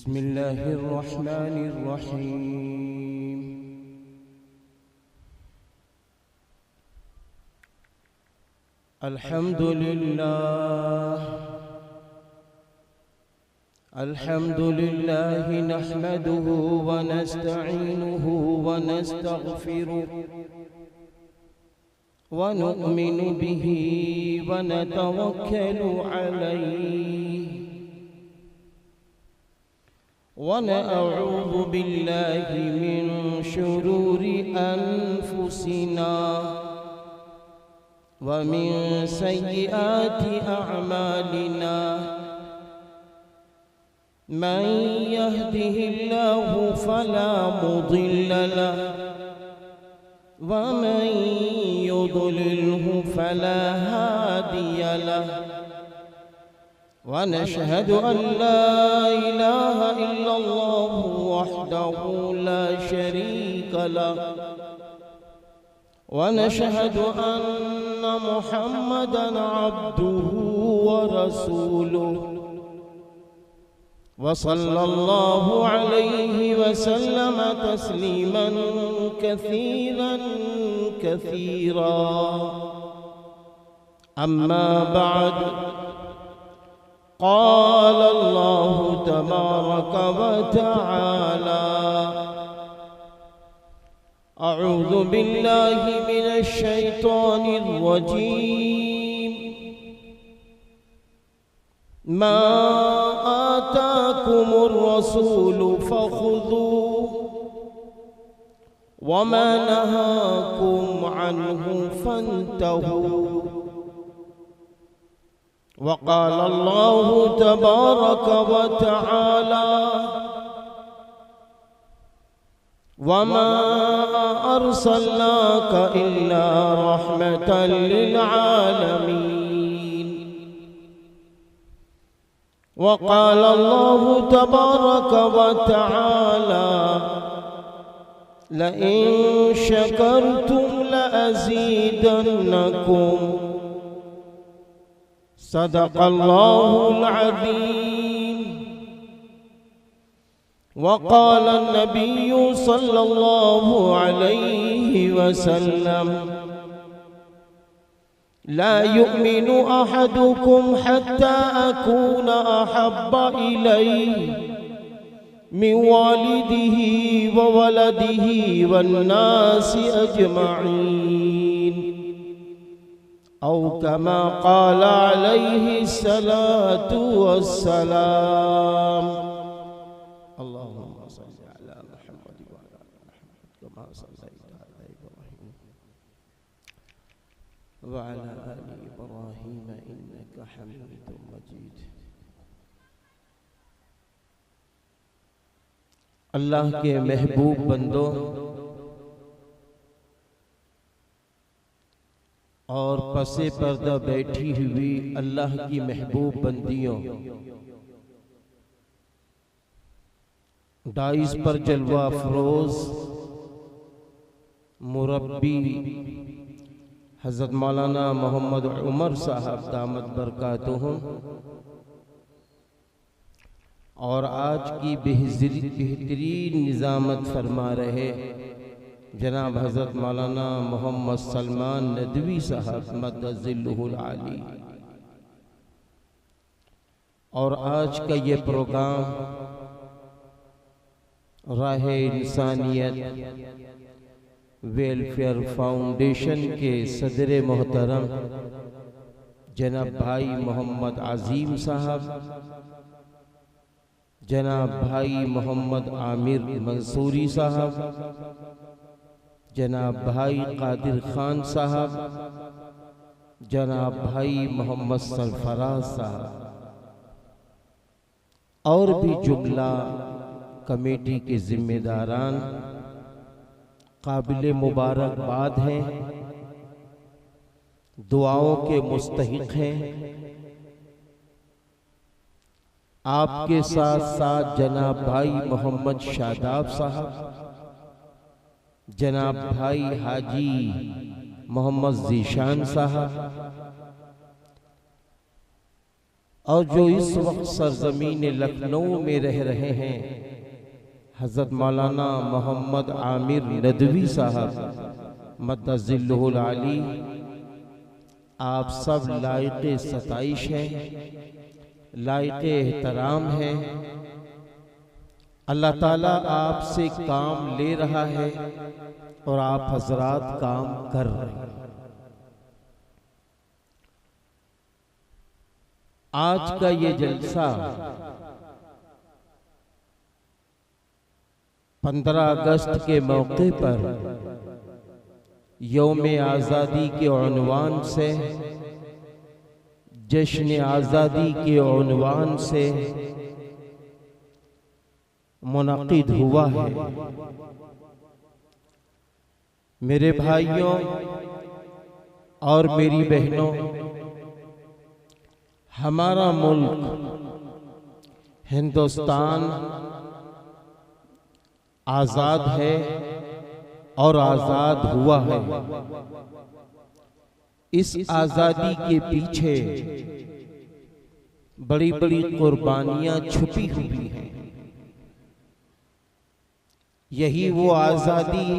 बिस्मिल्लाहिर्रहमानिर्रहीम। अल्हम्दुलिल्लाह नहमदुहु व नस्तईनुहु व नस्तगफिरुहु व नु'मिनु बिही व नतवक्कलु अलैहि व नअऊज़ु बिल्लाहि मिन शुरूरि अनफुसिना व मिन सय्यिआति अअमालिना। मन यहदिहिल्लाहु फला मुदिल्ल लहु व मन युद्लिल्हु फला हादिय लहु। व नशहदु अन ला इलाहा इल्लल्लाहु वहदहु ला शरीक लहु व नशहदु अन्न मुहम्मदन अब्दुहु व रसूलुहु व सल्लल्लाहु अलैहि वसल्लम तस्लीमन कसीरन कसीरा। अम्मा बाद क़ाल अल्लाहु तबारक व तआला अऊज़ु बिल्लाहि मिनश शैतानिर रजीम। मा आताकुमुर रसूलु फखुज़ूहु व मा नहाकुम अन्हु फंतहू। व क़ाल अल्लाहु तबारक व तआला वमा अर्सलनाक इल्ला रहमतल लिल आलमीन। व क़ाल अल्लाहु तबारक व तआला लइन शकरतुम लअज़ीदन्नकुम। सदक़ल्लाहुल अज़ीम। व क़ाल नबिय्यु सल्लल्लाहु अलैहि वसल्लम ला युमिनु अहदुकुम हत्ता अकून अहब्ब इलैहि मिन वालिदिही व वलदिही वन्नासि अजमईन। औ कमा क़ाल अलैहि सलातु वस्सलाम। अल्लाहुम्मा सल्लि अला मुहम्मद व अला मुहम्मद कमा सल्लैता अला इब्राहीम व अला आलि इब्राहीम इन्नका हमीदुम मजीद। अल्लाह के महबूब बंदों और पसे पर्दा बैठी हुई अल्लाह की महबूब बंदियों, डाइस पर जलवा अफरोज मुरब्बी हज़रत मौलाना मोहम्मद उमर साहब दामत बरकातुहुम और आज की बेहतरीन निज़ामत फरमा रहे जनाब हज़रत मौलाना मोहम्मद सलमान नदवी साहब मद्दज़िल्लुहुल आली। और आज का ये प्रोग्राम राहे इंसानियत वेलफेयर फाउंडेशन के सदर मोहतरम जनाब भाई मोहम्मद आज़ीम साहब, जनाब भाई मोहम्मद आमिर मंसूरी साहब, जनाब भाई कादिर खान साहब, जनाब भाई मोहम्मद सरफराज साहब और भी जुमला कमेटी के जिम्मेदारान काबिल मुबारकबाद हैं, दुआओं के मुस्तहिक हैं। आपके साथ साथ जनाब भाई मोहम्मद शादाब साहब, जनाब भाई हाजी मोहम्मद ज़ीशान साहब, और जो इस वक्त सरजमीन लखनऊ में रह रहे हैं, हज़रत मौलाना मोहम्मद आमिर नदवी साहब मद्दज़िल्लुहुल आली, आप सब लायक़े सताइश हैं, लायक़े एहतराम हैं। अल्लाह ताला आपसे काम ले रहा है और आप हजरात काम कर रहे हैं। आज का ये जलसा 15 अगस्त के मौके पर यौम आज़ादी के उन्वान से, जश्न आज़ादी के उन्वान से मुनक़िद हुआ है। मेरे भाइयों और मेरी बहनों, हमारा मुल्क हिंदुस्तान आज़ाद है और आज़ाद हुआ है। इस आज़ादी के पीछे बड़ी बड़ी कुर्बानियां छुपी हुई हैं। यही वो आज़ादी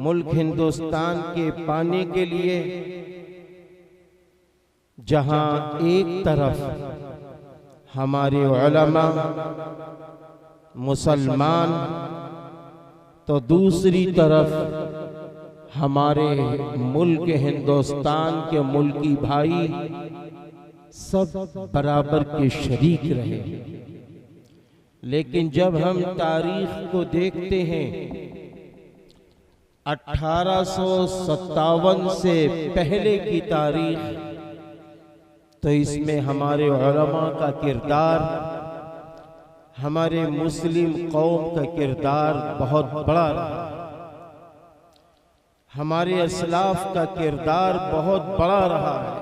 मुल्क हिंदुस्तान के पाने के लिए, जहां एक तरफ हमारे उलमा मुसलमान तो दूसरी तरफ हमारे मुल्क हिंदुस्तान के मुल्की भाई सब बराबर के शरीक रहे। लेकिन जब हम तारीख को देखते हैं, 1857 से पहले की तारीख, तो इसमें हमारे उलमा का किरदार, हमारे मुस्लिम कौम का किरदार बहुत बड़ा रहा। हमारे असलाफ का किरदार बहुत बड़ा रहा है।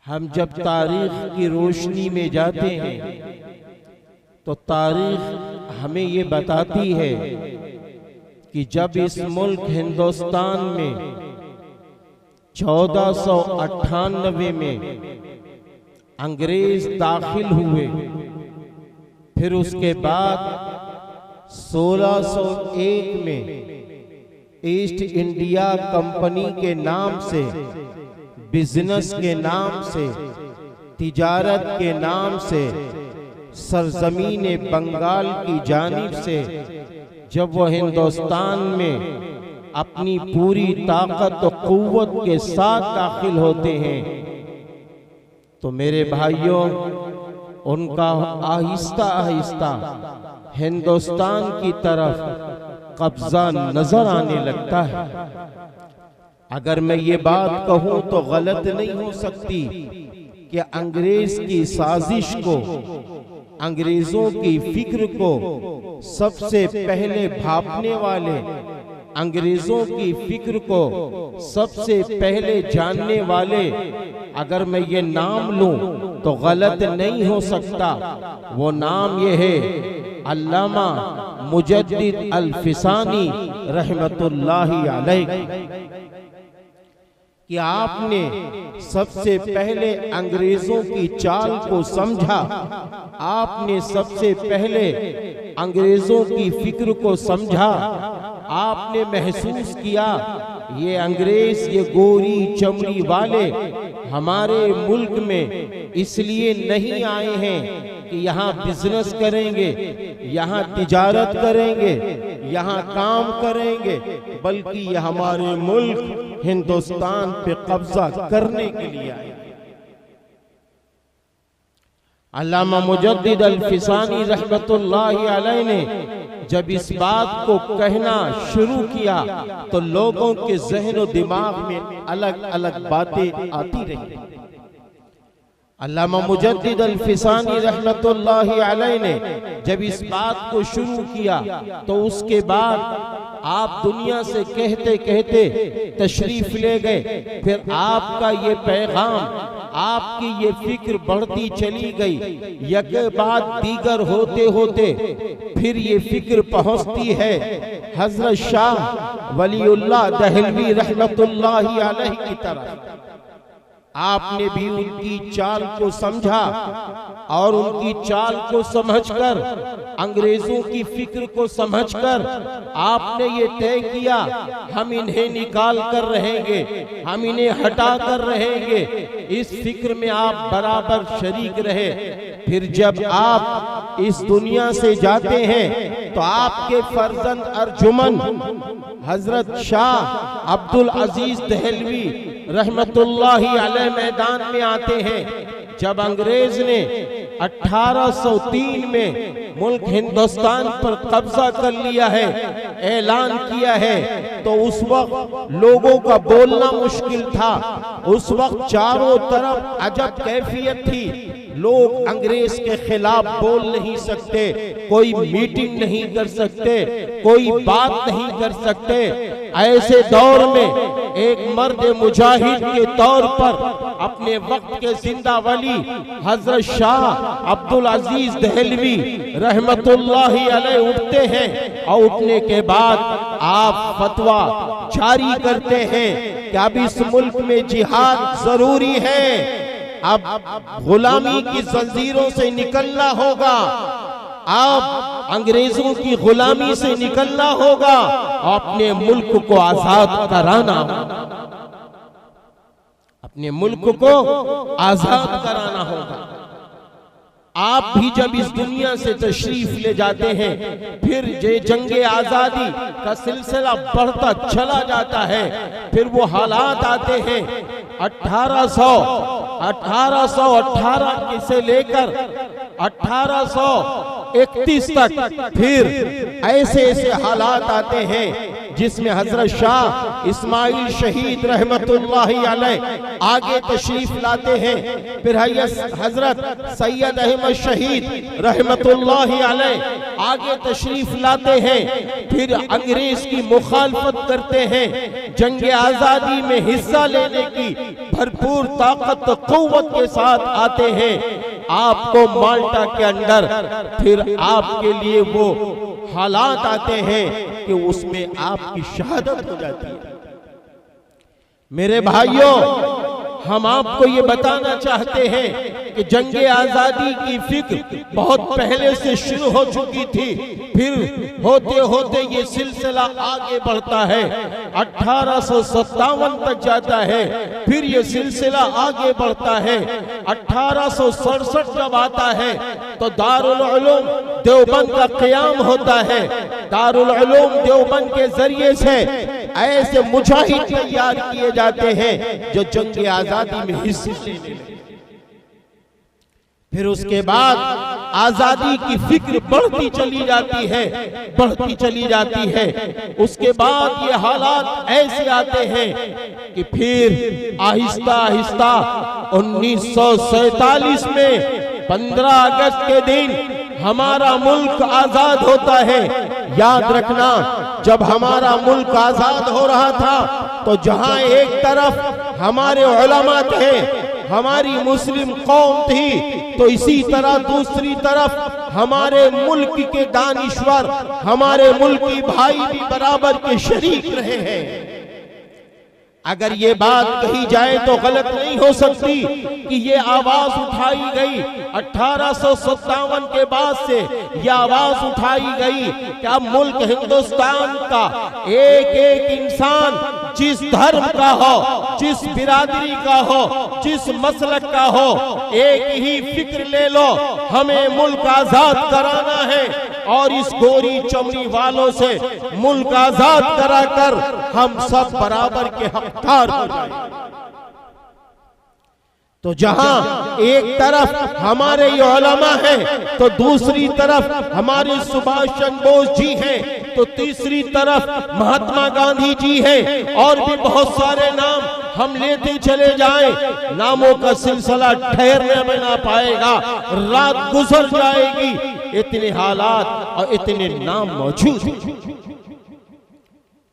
हम जब तारीख की रोशनी में जाते हैं तो तारीख हमें ये बताती है कि जब इस मुल्क हिंदुस्तान में 1498 में अंग्रेज दाखिल हुए, फिर उसके बाद 1601 में ईस्ट इंडिया कंपनी के नाम से, बिजनेस के नाम से, तिजारत के नाम से सरजमीन बंगाल की जानिब से जब वो हिंदुस्तान में अपनी पूरी ताकत और कुव्वत के साथ दाखिल होते हैं, तो मेरे भाइयों, उनका आहिस्ता आहिस्ता हिंदुस्तान की तरफ कब्जा नजर आने लगता है। अगर मैं ये बात कहूं तो गलत नहीं हो सकती कि अंग्रेज की साजिश को, अंग्रेजों की फिक्र को सबसे पहले भांपने वाले, अंग्रेजों की फिक्र को सबसे पहले जानने वाले, अगर मैं ये नाम लूं तो गलत नहीं हो सकता। वो नाम ये है अल्लामा मुजद्दिद अल-फिसानी रहमतुल्लाहि अलैह, कि आपने सबसे पहले अंग्रेजों की चाल को समझा, आपने सबसे पहले अंग्रेजों की फिक्र को समझा। आपने महसूस किया ये अंग्रेज, ये गोरी चमड़ी वाले हमारे मुल्क में इसलिए नहीं आए हैं कि यहाँ बिजनेस करेंगे, यहाँ तिजारत करेंगे, यहाँ काम करेंगे, बल्कि ये हमारे मुल्क हिंदुस्तान पे कब्जा करने के लिए आए। अल्लामा मुजद्दिद अल-फिसानी रहमतुल्लाहि अलैह ने जब इस बात को कहना शुरू किया तो लोगों के ज़हन और दिमाग में अलग अलग बातें आती रही। अल्लामा मुजद्दिद अल-फिसानी रहमतुल्लाहि अलैह ने जब इस बात को शुरू किया तो उसके बाद आप दुनिया से कहते कहते तशरीफ ले गए। फिर आपका ये पैगाम, आपकी ये फिक्र बढ़ती चली गई। एक बाद दीगर होते होते फिर ये फिक्र पहुंचती है हजरत शाह वलीउल्लाह दहलवी रहमतुल्लाहि अलैह की तरफ। आपने भी उनकी चाल को समझा और उनकी चाल को समझकर, अंग्रेजों की फिक्र को समझकर आपने ये तय किया हम इन्हें निकाल कर रहेंगे, हम इन्हें हटा कर रहेंगे। इस फिक्र में आप बराबर शरीक रहे। फिर जब आप इस दुनिया से जाते हैं तो आपके फर्जंद अर्जुमन हजरत शाह अब्दुल अजीज दहलवी रहमतुल्लाहि अलैह मैदान में आते हैं। जब अंग्रेज ने 1803 में मुल्क हिंदुस्तान पर कब्जा कर लिया है, ऐलान किया है, तो उस वक्त लोगों का बोलना मुश्किल था। उस वक्त चारों तरफ अजब कैफियत थी, लोग अंग्रेज के खिलाफ बोल नहीं सकते, कोई मीटिंग नहीं कर सकते, कोई बात नहीं कर सकते। ऐसे दौर में एक मर्द मुजाहिद के तौर पर अपने वक्त के जिंदा वली हजरत शाह अब्दुल अजीज दहलवी रहमतुल्लाहि अलैह उठते हैं और उठने के बाद आप फतवा जारी करते हैं कि अब इस मुल्क में जिहाद जरूरी है, अब गुलामी की जंजीरों से निकलना होगा, अब अंग्रेजों की गुलामी से निकलना होगा, अपने मुल्क को आजाद कराना, अपने मुल्क को आजाद कराना होगा। आप भी जब इस दुनिया से तशरीफ ले जाते हैं, फिर ये जंगे आजादी का सिलसिला बढ़ता चला जाता है। फिर वो हालात आते हैं 1818 से लेकर 1831 तक, फिर ऐसे ऐसे हालात आते हैं जिसमें हजरत शाह इस्माइल शहीद रहमतुल्लाहि अलैह आगे तशरीफ लाते हैं। फिर हजरत सैयद अहमद शहीद रहमतुल्लाहि अलैह आगे तशरीफ लाते हैं। फिर अंग्रेज की मुखालफत करते हैं, जंग आजादी में हिस्सा लेने की भरपूर ताकत क़ुव्वत के साथ आते हैं। आपको माल्टा के अंदर फिर आपके लिए वो हालात आते हैं कि उसमें आपकी शहादत हो जाती है। मेरे भाइयों, हम आपको ये बताना चाहते हैं कि जंगे आजादी की फिक्र बहुत पहले से शुरू हो चुकी थी, फिर होते होते ये सिलसिला आगे बढ़ता है, 1857 तक जाता है, फिर ये सिलसिला आगे बढ़ता है। 1867 जब आता है तो दारुल उलूम देवबंद का क़याम होता है। दारुल उलूम देवबंद के जरिए से ऐसे मुजाहिद तैयार किए जाते हैं जो जंग आजादी में हिस्से लेने लगे। फिर उसके बाद आजादी की फिक्र बढ़ती चली जाती है, बढ़ती चली जाती है। उसके बाद ये हालात ऐसे आते हैं कि फिर आहिस्ता आहिस्ता 1947 में 15 अगस्त के दिन हमारा मुल्क आजाद होता है। याद रखना, जब हमारा मुल्क आजाद हो रहा था तो जहां एक तरफ हमारे उलमा थे, हमारी मुस्लिम कौम थी, तो इसी तरह दूसरी तरफ हमारे मुल्क के दानिश्वर, हमारे मुल्की भाई भी बराबर के शरीक रहे हैं। अगर ये बात कही जाए तो गलत नहीं हो सकती कि ये आवाज उठाई गई 1857 के बाद से, ये आवाज उठाई गई कि अब मुल्क हिंदुस्तान का एक एक इंसान जिस धर्म का हो, जिस बिरादरी का हो, जिस मसलक का हो, एक ही फिक्र ले लो, हमें मुल्क आजाद कराना है और इस गोरी चमड़ी वालों से मुल्क आजाद कराकर हम सब बराबर के हकदार हो जाएं। तो जहां एक तरफ हमारे ये उलमा हैं तो दूसरी तरफ हमारे सुभाष चंद्र बोस जी हैं, तो तीसरी तरफ महात्मा गांधी जी हैं, और भी बहुत सारे नाम हम लेते चले जाएं, नामों का सिलसिला ठहरने में ना पाएगा, रात गुजर जाएगी, इतने हालात और इतने नाम मौजूद हैं।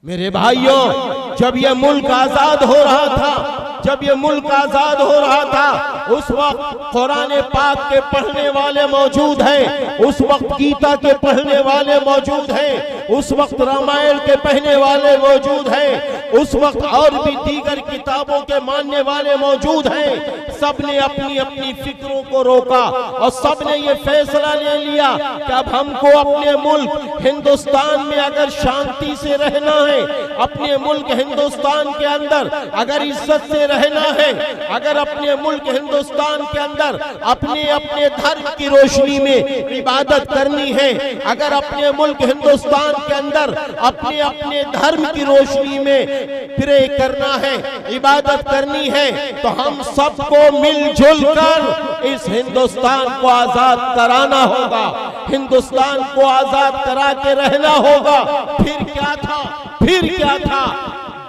मेरे भाइयों, जब यह मुल्क आजाद हो रहा था जब ये मुल्क आजाद हो रहा था, उस वक्त कुरान पाक के पढ़ने वाले मौजूद हैं, उस वक्त गीता के पढ़ने वाले मौजूद हैं, उस वक्त रामायण के पढ़ने वाले मौजूद हैं, उस वक्त और भी दीगर किताबों के मानने वाले मौजूद हैं। सबने अपनी अपनी फिक्रों को रोका और सबने ये फैसला ले लिया कि अब हमको अपने मुल्क हिंदुस्तान में अगर शांति से रहना है, अपने मुल्क हिंदुस्तान के अंदर अगर इज्जत से रहना है, अगर अपने मुल्क हिंदुस्तान के अंदर अपने अपने धर्म की रोशनी में इबादत करनी है, अगर अपने मुल्क हिंदुस्तान के अंदर अपने अपने धर्म की रोशनी में प्रे करना है, इबादत करनी है, तो हम सबको मिलजुल कर इस हिंदुस्तान को आजाद कराना होगा, हिंदुस्तान को आजाद करा के रहना होगा। फिर क्या था, फिर क्या था,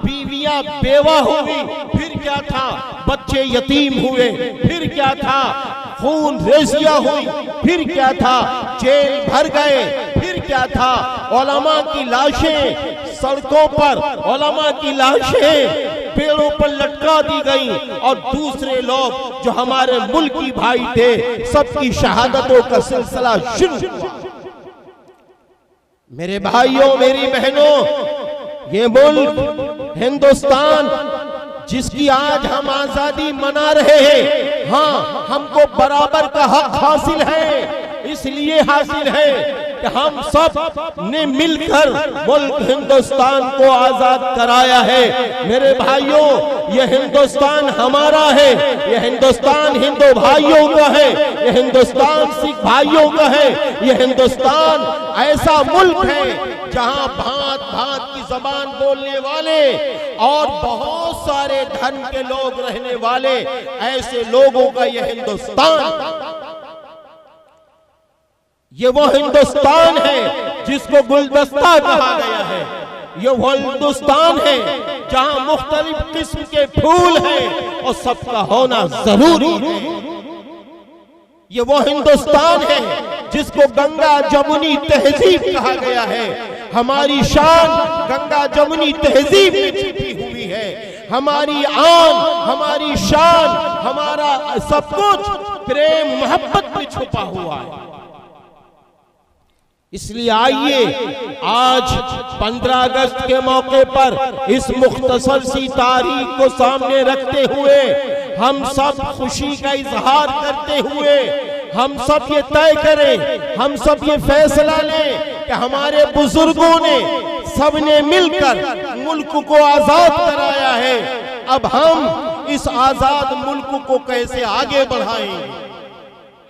बीवियां बेवा हुई, फिर क्या था, बच्चे यतीम हुए, फिर क्या था, खून रेजिया हुई, फिर क्या था, जेल भर गए, फिर क्या था, उलमा की लाशें सड़कों पर, उलमा की लाशें पेड़ों पर लटका दी गई और दूसरे लोग जो हमारे मुल्की भाई थे सबकी शहादतों का सिलसिला शुरू हुआ। मेरे भाइयों, मेरी बहनों, ये मुल्क हिंदुस्तान जिसकी आज हम आजादी मना रहे हैं, हाँ, हमको बराबर का हक हासिल है। इसलिए हासिल है कि हम सब ने मिलकर मुल्क हिंदुस्तान को आजाद कराया है। मेरे भाइयों, यह हिंदुस्तान हमारा है, यह हिंदुस्तान हिंदू भाइयों का है, यह हिंदुस्तान सिख भाइयों का है, यह हिंदुस्तान ऐसा मुल्क है जहां भांत भांत की जबान बोलने वाले और बहुत सारे धर्म के लोग रहने वाले ऐसे लोगों का यह हिंदुस्तान, ये वो हिंदुस्तान है जिसको गुलदस्ता कहा गया है। ये वो हिंदुस्तान है जहां मुख्तलिफ किस्म के फूल हैं और सबका होना जरूरी है। ये वो हिंदुस्तान है जिसको गंगा जमुनी तहजीब कहा गया है। हमारी शान गंगा जमुनी तहजीब में छिपी हुई है। हमारी आन, हमारी शान, हमारा सब कुछ प्रेम मोहब्बत में छुपा हुआ है। इसलिए आइए आज 15 अगस्त के मौके पर इस मुख्तसर सी तारीख को सामने रखते हुए हम सब खुशी का इजहार करते हुए हम सब ये तय करें, हम सब ये फैसला लें कि हमारे बुजुर्गों ने सबने मिलकर मुल्क को आजाद कराया है। अब हम इस आजाद मुल्क को कैसे आगे बढ़ाएंगे,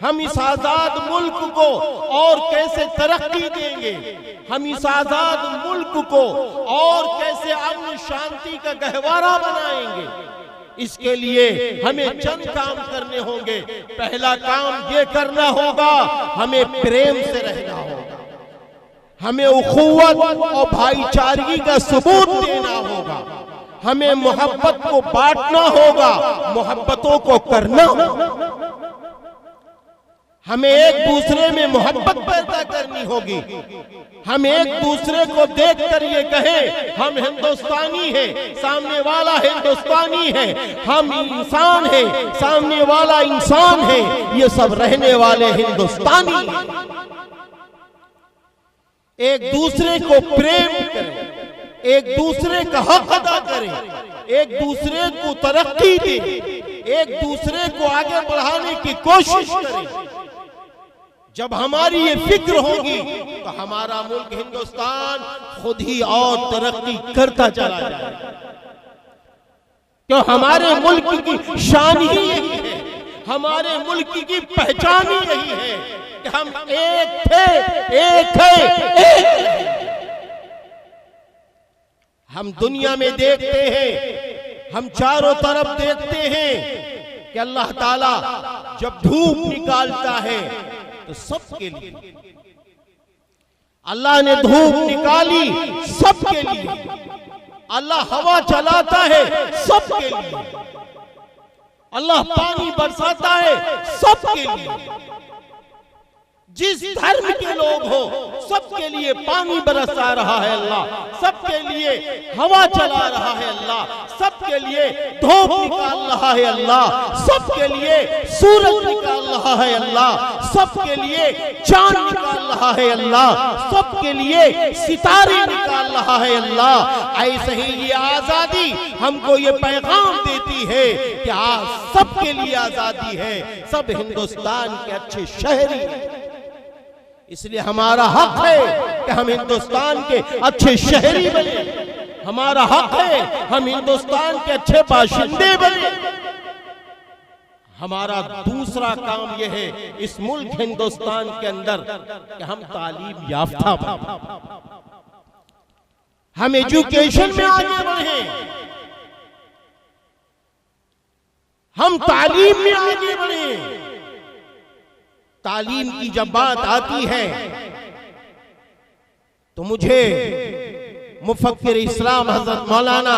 हम इस आजाद मुल्क को और कैसे तरक्की देंगे, हम इस आजाद मुल्क को और कैसे अमन शांति का गहवारा बनाएंगे, इसके लिए हमें चंद काम करने होंगे। पहला काम ये करना होगा, हमें प्रेम से रहना होगा, हमें उखुवत और भाईचारगी का सबूत देना होगा, हमें मोहब्बत को बांटना होगा, मोहब्बतों को करना होगा, हमें एक दूसरे में मोहब्बत पैदा करनी होगी, हम एक दूसरे को देखकर ये कहें हम हिंदुस्तानी हैं, सामने वाला हिंदुस्तानी है, हम इंसान हैं, सामने वाला इंसान है, ये सब रहने वाले हिंदुस्तानी हैं। एक दूसरे को प्रेम करें, एक दूसरे का हक अदा करें, एक दूसरे को तरक्की दें, एक दूसरे को आगे बढ़ाने की कोशिश करें। जब हमारी ये फिक्र होगी तो हमारा मुल्क हिंदुस्तान खुद ही और तरक्की करता चला जाएगा। क्यों, हमारे मुल्क की शान ही यही है, हमारे मुल्क की पहचान ही यही है कि हम एक थे, एक है, एक। हम दुनिया में देखते हैं, हम चारों तरफ देखते हैं कि अल्लाह ताला जब धूप निकालता है तो सबके लिए, अल्लाह ने धूप निकाली सबके लिए, अल्लाह हवा चलाता है सबके लिए, अल्लाह पानी बरसाता है सबके लिए। जिस धर्म के लोग हो सबके लिए पानी बरसा रहा है अल्लाह, सबके लिए हवा चला रहा है अल्लाह, सबके लिए धूप निकाल रहा है अल्लाह, सबके लिए सूरज निकाल रहा है अल्लाह, सबके लिए चांद निकाल रहा है अल्लाह, सबके लिए सितारे निकाल रहा है अल्लाह। ऐसे ही ये आजादी हमको ये पैगाम देती है कि आज सबके लिए आजादी है, सब हिंदुस्तान के अच्छे शहरी हैं। इसलिए हमारा हक है कि हम हिंदुस्तान के अच्छे शहरी बने, हमारा हक है हम हिंदुस्तान के अच्छे बाशिंदे बने। हमारा दूसरा काम यह है इस मुल्क हिंदुस्तान के अंदर कि हम तालीम याफ्ता बने, हम एजुकेशन में आगे बढ़े, हम तालीम में आगे बढ़े। तालीम की जब बात आती है तो मुझे मुफक्किर इस्लाम हज़रत मौलाना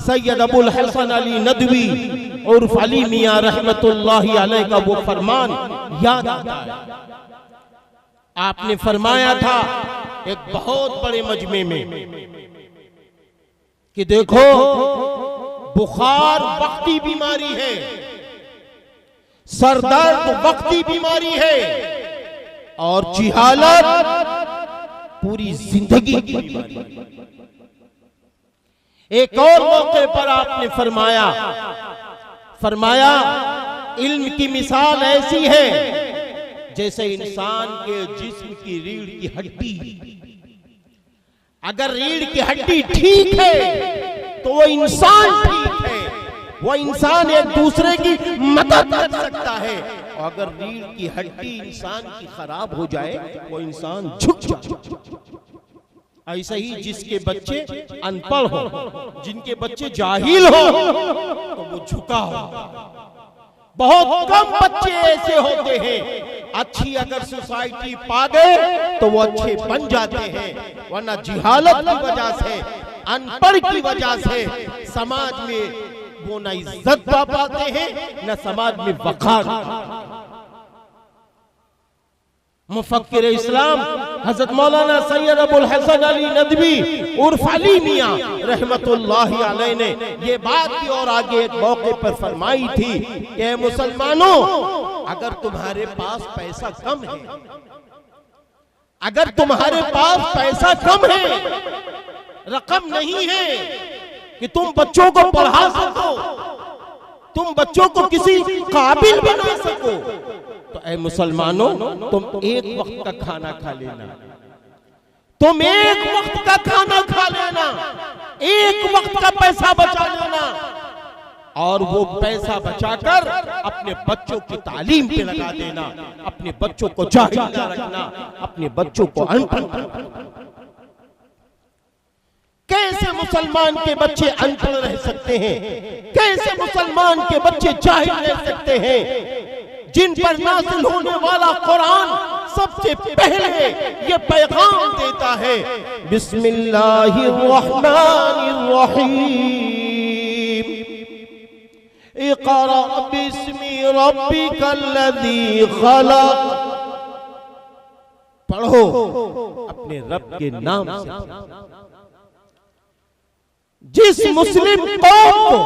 सैयद अबुल हसन अली नदवी उर्फ अली मियां रहमतुल्लाहि अलैह का वो फरमान याद आता है। आपने फरमाया था एक बहुत बड़े मजमे में कि देखो बुखार वक्ती बीमारी है, सरदर्द वक्ती बीमारी है और जिहालत पूरी जिंदगी की बीमारी है। एक और मौके पर आपने फरमाया इल्म की मिसाल ऐसी है जैसे इंसान के जिस्म की रीढ़ की हड्डी। अगर रीढ़ की हड्डी ठीक है तो वो इंसान ठीक है, वो इंसान एक दूसरे की मदद कर सकता है। और अगर रीढ़ की हड्डी इंसान की खराब हो जाए वो इंसान झुक जाए। ऐसा ही जिसके बच्चे अनपढ़ हो, जिनके बच्चे जाहिल हो तो वो झुका हो। बहुत कम बच्चे ऐसे होते हैं अच्छी अगर सोसाइटी पा गए तो वो अच्छे बन जाते हैं, वरना जिहालत की वजह से, अनपढ़ की वजह से समाज में वो न इज्जत पा पाते हैं न समाज में वक़ार। मुफक्किर इस्लाम हज़रत मौलाना सैयद अबुल हसन अली नदवी उर्फ अली मियां रहमतुल्लाहि अलैह ने ये बात की और आगे एक मौके पर फरमाई थी कि मुसलमानों, अगर तुम्हारे पास पैसा कम है, अगर तुम्हारे पास पैसा कम है, रकम नहीं है कि तुम बच्चों को पढ़ा सको, तुम बच्चों को किसी काबिल बना सको, तो ऐ मुसलमानों तुम एक वक्त का खाना खा लेना, तुम एक वक्त का खाना खा लेना, एक वक्त का पैसा बचा लेना और वो पैसा बचाकर अपने बच्चों की तालीम पे लगा देना, अपने बच्चों को जाहिल न रखना, अपने बच्चों को अनपढ़। कैसे मुसलमान के बच्चे अनपढ़ रह सकते हैं? कैसे मुसलमान के बच्चे जाहिल रह सकते हैं? जिन पर नाज़िल होने वाला कुरान सबसे पहले ये पैगाम देता है, बिस्मिल्लाहिर रहमानिर रहीम, इक़रा बिस्मि रब्बिकल्लज़ी खलक़। पढ़ो अपने रब के नाम से। जिस मुस्लिम कौम को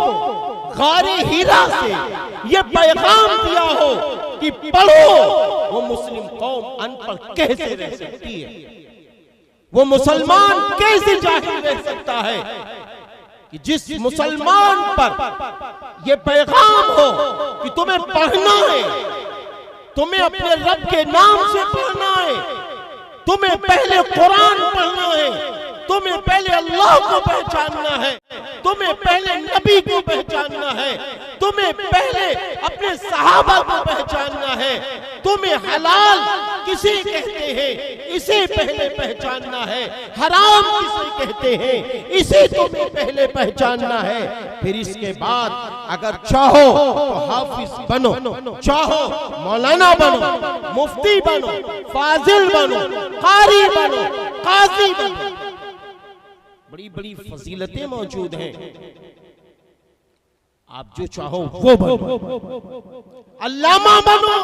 गारे हिरा से ये पैगाम दिया हो कि पढ़ो, वो मुस्लिम कौम अनपढ़ कैसे रह सकती है? वो मुसलमान कैसे जाहिल रह सकता है? कि जिस मुसलमान पर ये पैगाम हो कि तुम्हें पढ़ना है, तुम्हें अपने रब के नाम से पढ़ना है, तुम्हें पहले कुरान पढ़ना है, तुम्हें पहले अल्लाह को पहचानना है, तुम्हें पहले नबी को पहचानना है, तुम्हें पहले अपने सहाबा को पहचानना है, तुम्हें हलाल किसे कहते हैं इसे पहले पहचानना है, हराम किसे कहते हैं इसे तुम्हें पहले पहचानना है। फिर इसके बाद अगर चाहो तो हाफिज बनो, चाहो मौलाना बनो, मुफ्ती बनो, फाजिल बनो, कारी बनो, काजी बनो। बड़ी बड़ी फजीलतें मौजूद हैं, आप जो चाहो वो बनो। अल्लामा बनो,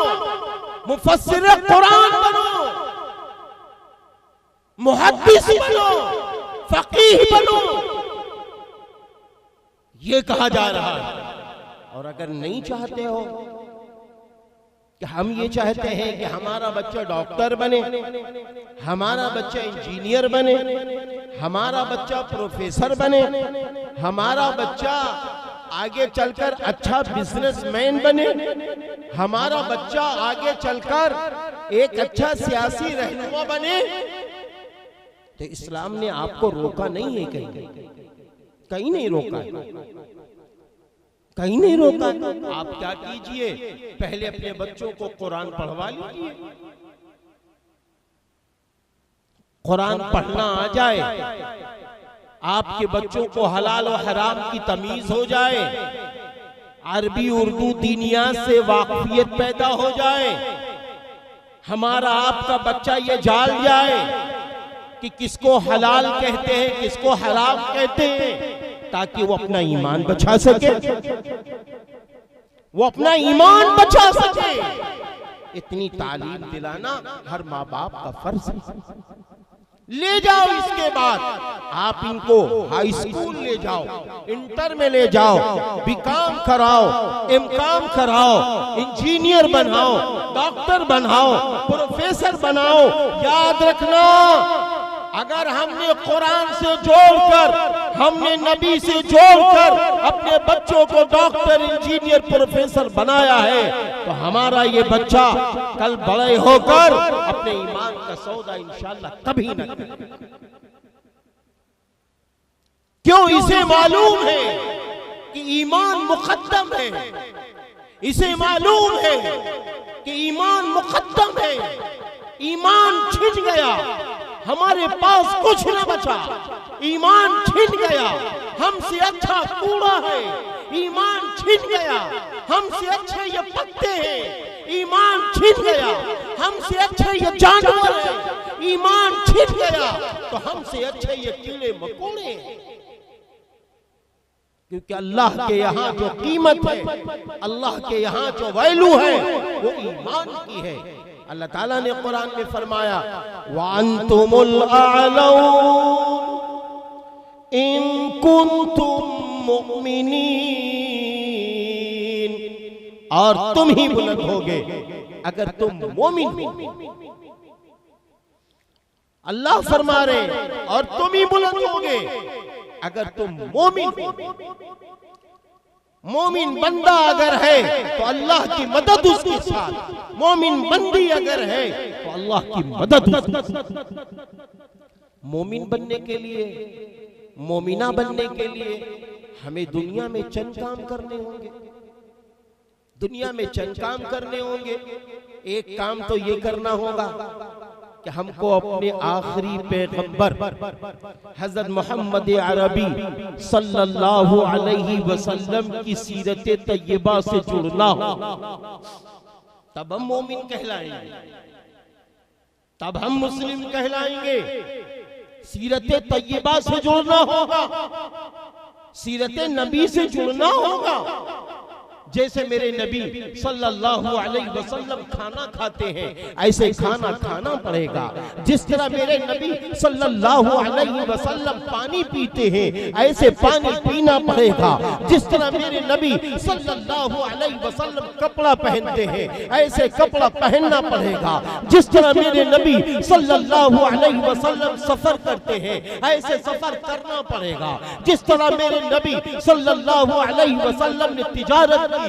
मुफस्सिर कुरान बनो, मुहद्दिस बनो, फकीह बनो, ये कहा जा रहा है। और अगर नहीं चाहते हो कि हम ये चाहते हैं कि हमारा बच्चा डॉक्टर बने, हमारा बच्चा इंजीनियर बने, हमारा बच्चा प्रोफेसर बने, हमारा बच्चा आगे चलकर अच्छा बिजनेसमैन बने, हमारा बच्चा आगे चलकर एक अच्छा सियासी रहनुमा बने, तो इस्लाम ने आपको रोका नहीं है, कहीं नहीं रोका, कहीं नहीं रोका। आप क्या कीजिए, पहले अपने बच्चों को कुरान पढ़वा लीजिए, कुरान पढ़ना आ जाए, आपके बच्चों को हलाल और हराम की तमीज हो जाए, अरबी उर्दू दीनियात से वाकफियत पैदा हो जाए, हमारा आपका बच्चा ये जान जाए कि किसको हलाल कहते हैं, किसको हराम कहते हैं, ताकि वो अपना ईमान बचा सके, वो अपना ईमान बचा सके। इतनी तालीम दिलाना हर माँ बाप का फर्ज है। ले जाओ, इसके बाद आप इनको हाई स्कूल ले जाओ, इंटर में ले जाओ, बीकॉम कराओ, एमकॉम कराओ, इंजीनियर बनाओ, डॉक्टर बनाओ, प्रोफेसर बनाओ। याद रखना, अगर हमने कुरान से जोड़कर, हमने नबी से जोड़कर अपने बच्चों को डॉक्टर, इंजीनियर, प्रोफेसर बनाया है, तो हमारा ये बच्चा कल बड़े होकर अपने ईमान का सौदा इंशाअल्लाह कभी न करे। क्यों? इसे मालूम है कि ईमान मुकद्दम है, इसे मालूम है कि ईमान मुकद्दम है। ईमान छिन गया, हमारे पास कुछ न बचा, ईमान छिन गया, हमसे अच्छा कूड़ा है, ईमान छिन गया, हमसे अच्छे ये पत्ते हैं, ईमान छिन गया, हमसे अच्छे ये जानवर है, ईमान छिन गया, तो हमसे अच्छे ये कीड़े मकोड़े हैं। क्योंकि अल्लाह के यहाँ जो कीमत है, अल्लाह के यहाँ जो वैल्यू है, वो ईमान की है। अल्लाह ताला ने कुरान में फरमाया, वअंतुमुल अअलौन इन कुंतुम मुमिनीन, और तुम ही बुलंद होगे अगर तुम मोमिन हो। अल्लाह फरमा रहे, और तुम ही बुलंद होगे अगर तुम मोमिन हो। मोमिन बंदा अगर है तो अल्लाह की मदद उसके साथ, मोमिन बंदी अगर है तो अल्लाह की मदद उसके साथ। मोमिन बनने के लिए, मोमिना बनने के लिए हमें दुनिया में चंद काम करने होंगे, दुनिया में चंद काम करने होंगे। एक काम तो ये करना होगा कि हमको अपने आखिरी पैगंबर हजरत मोहम्मद अरबी सल्लल्लाहु अलैहि वसल्लम की सीरत तैयबा से जुड़ना हो, तब हम मोमिन कहलाएंगे, तब हम मुस्लिम कहलाएंगे। सीरत तैयबा से जुड़ना होगा, सीरत नबी से जुड़ना होगा। जैसे मेरे नबी सल्लल्लाहु अलैहि वसल्लम खाना खाते हैं, ऐसे खाना खाना पड़ेगा। जिस तरह मेरे नबी सल्लल्लाहु अलैहि वसल्लम पानी पीते हैं, ऐसे पानी पीना पड़ेगा। जिस तरह मेरे नबी सल्लल्लाहु अलैहि वसल्लम कपड़ा पहनते हैं, ऐसे कपड़ा पहनना पड़ेगा। जिस तरह मेरे नबी सल्लल्लाहु अलैहि वसल्लम सफर करते हैं, ऐसे सफर करना पड़ेगा। जिस तरह मेरे नबी सल्लल्लाहु अलैहि वसल्लम ने तिजारत है,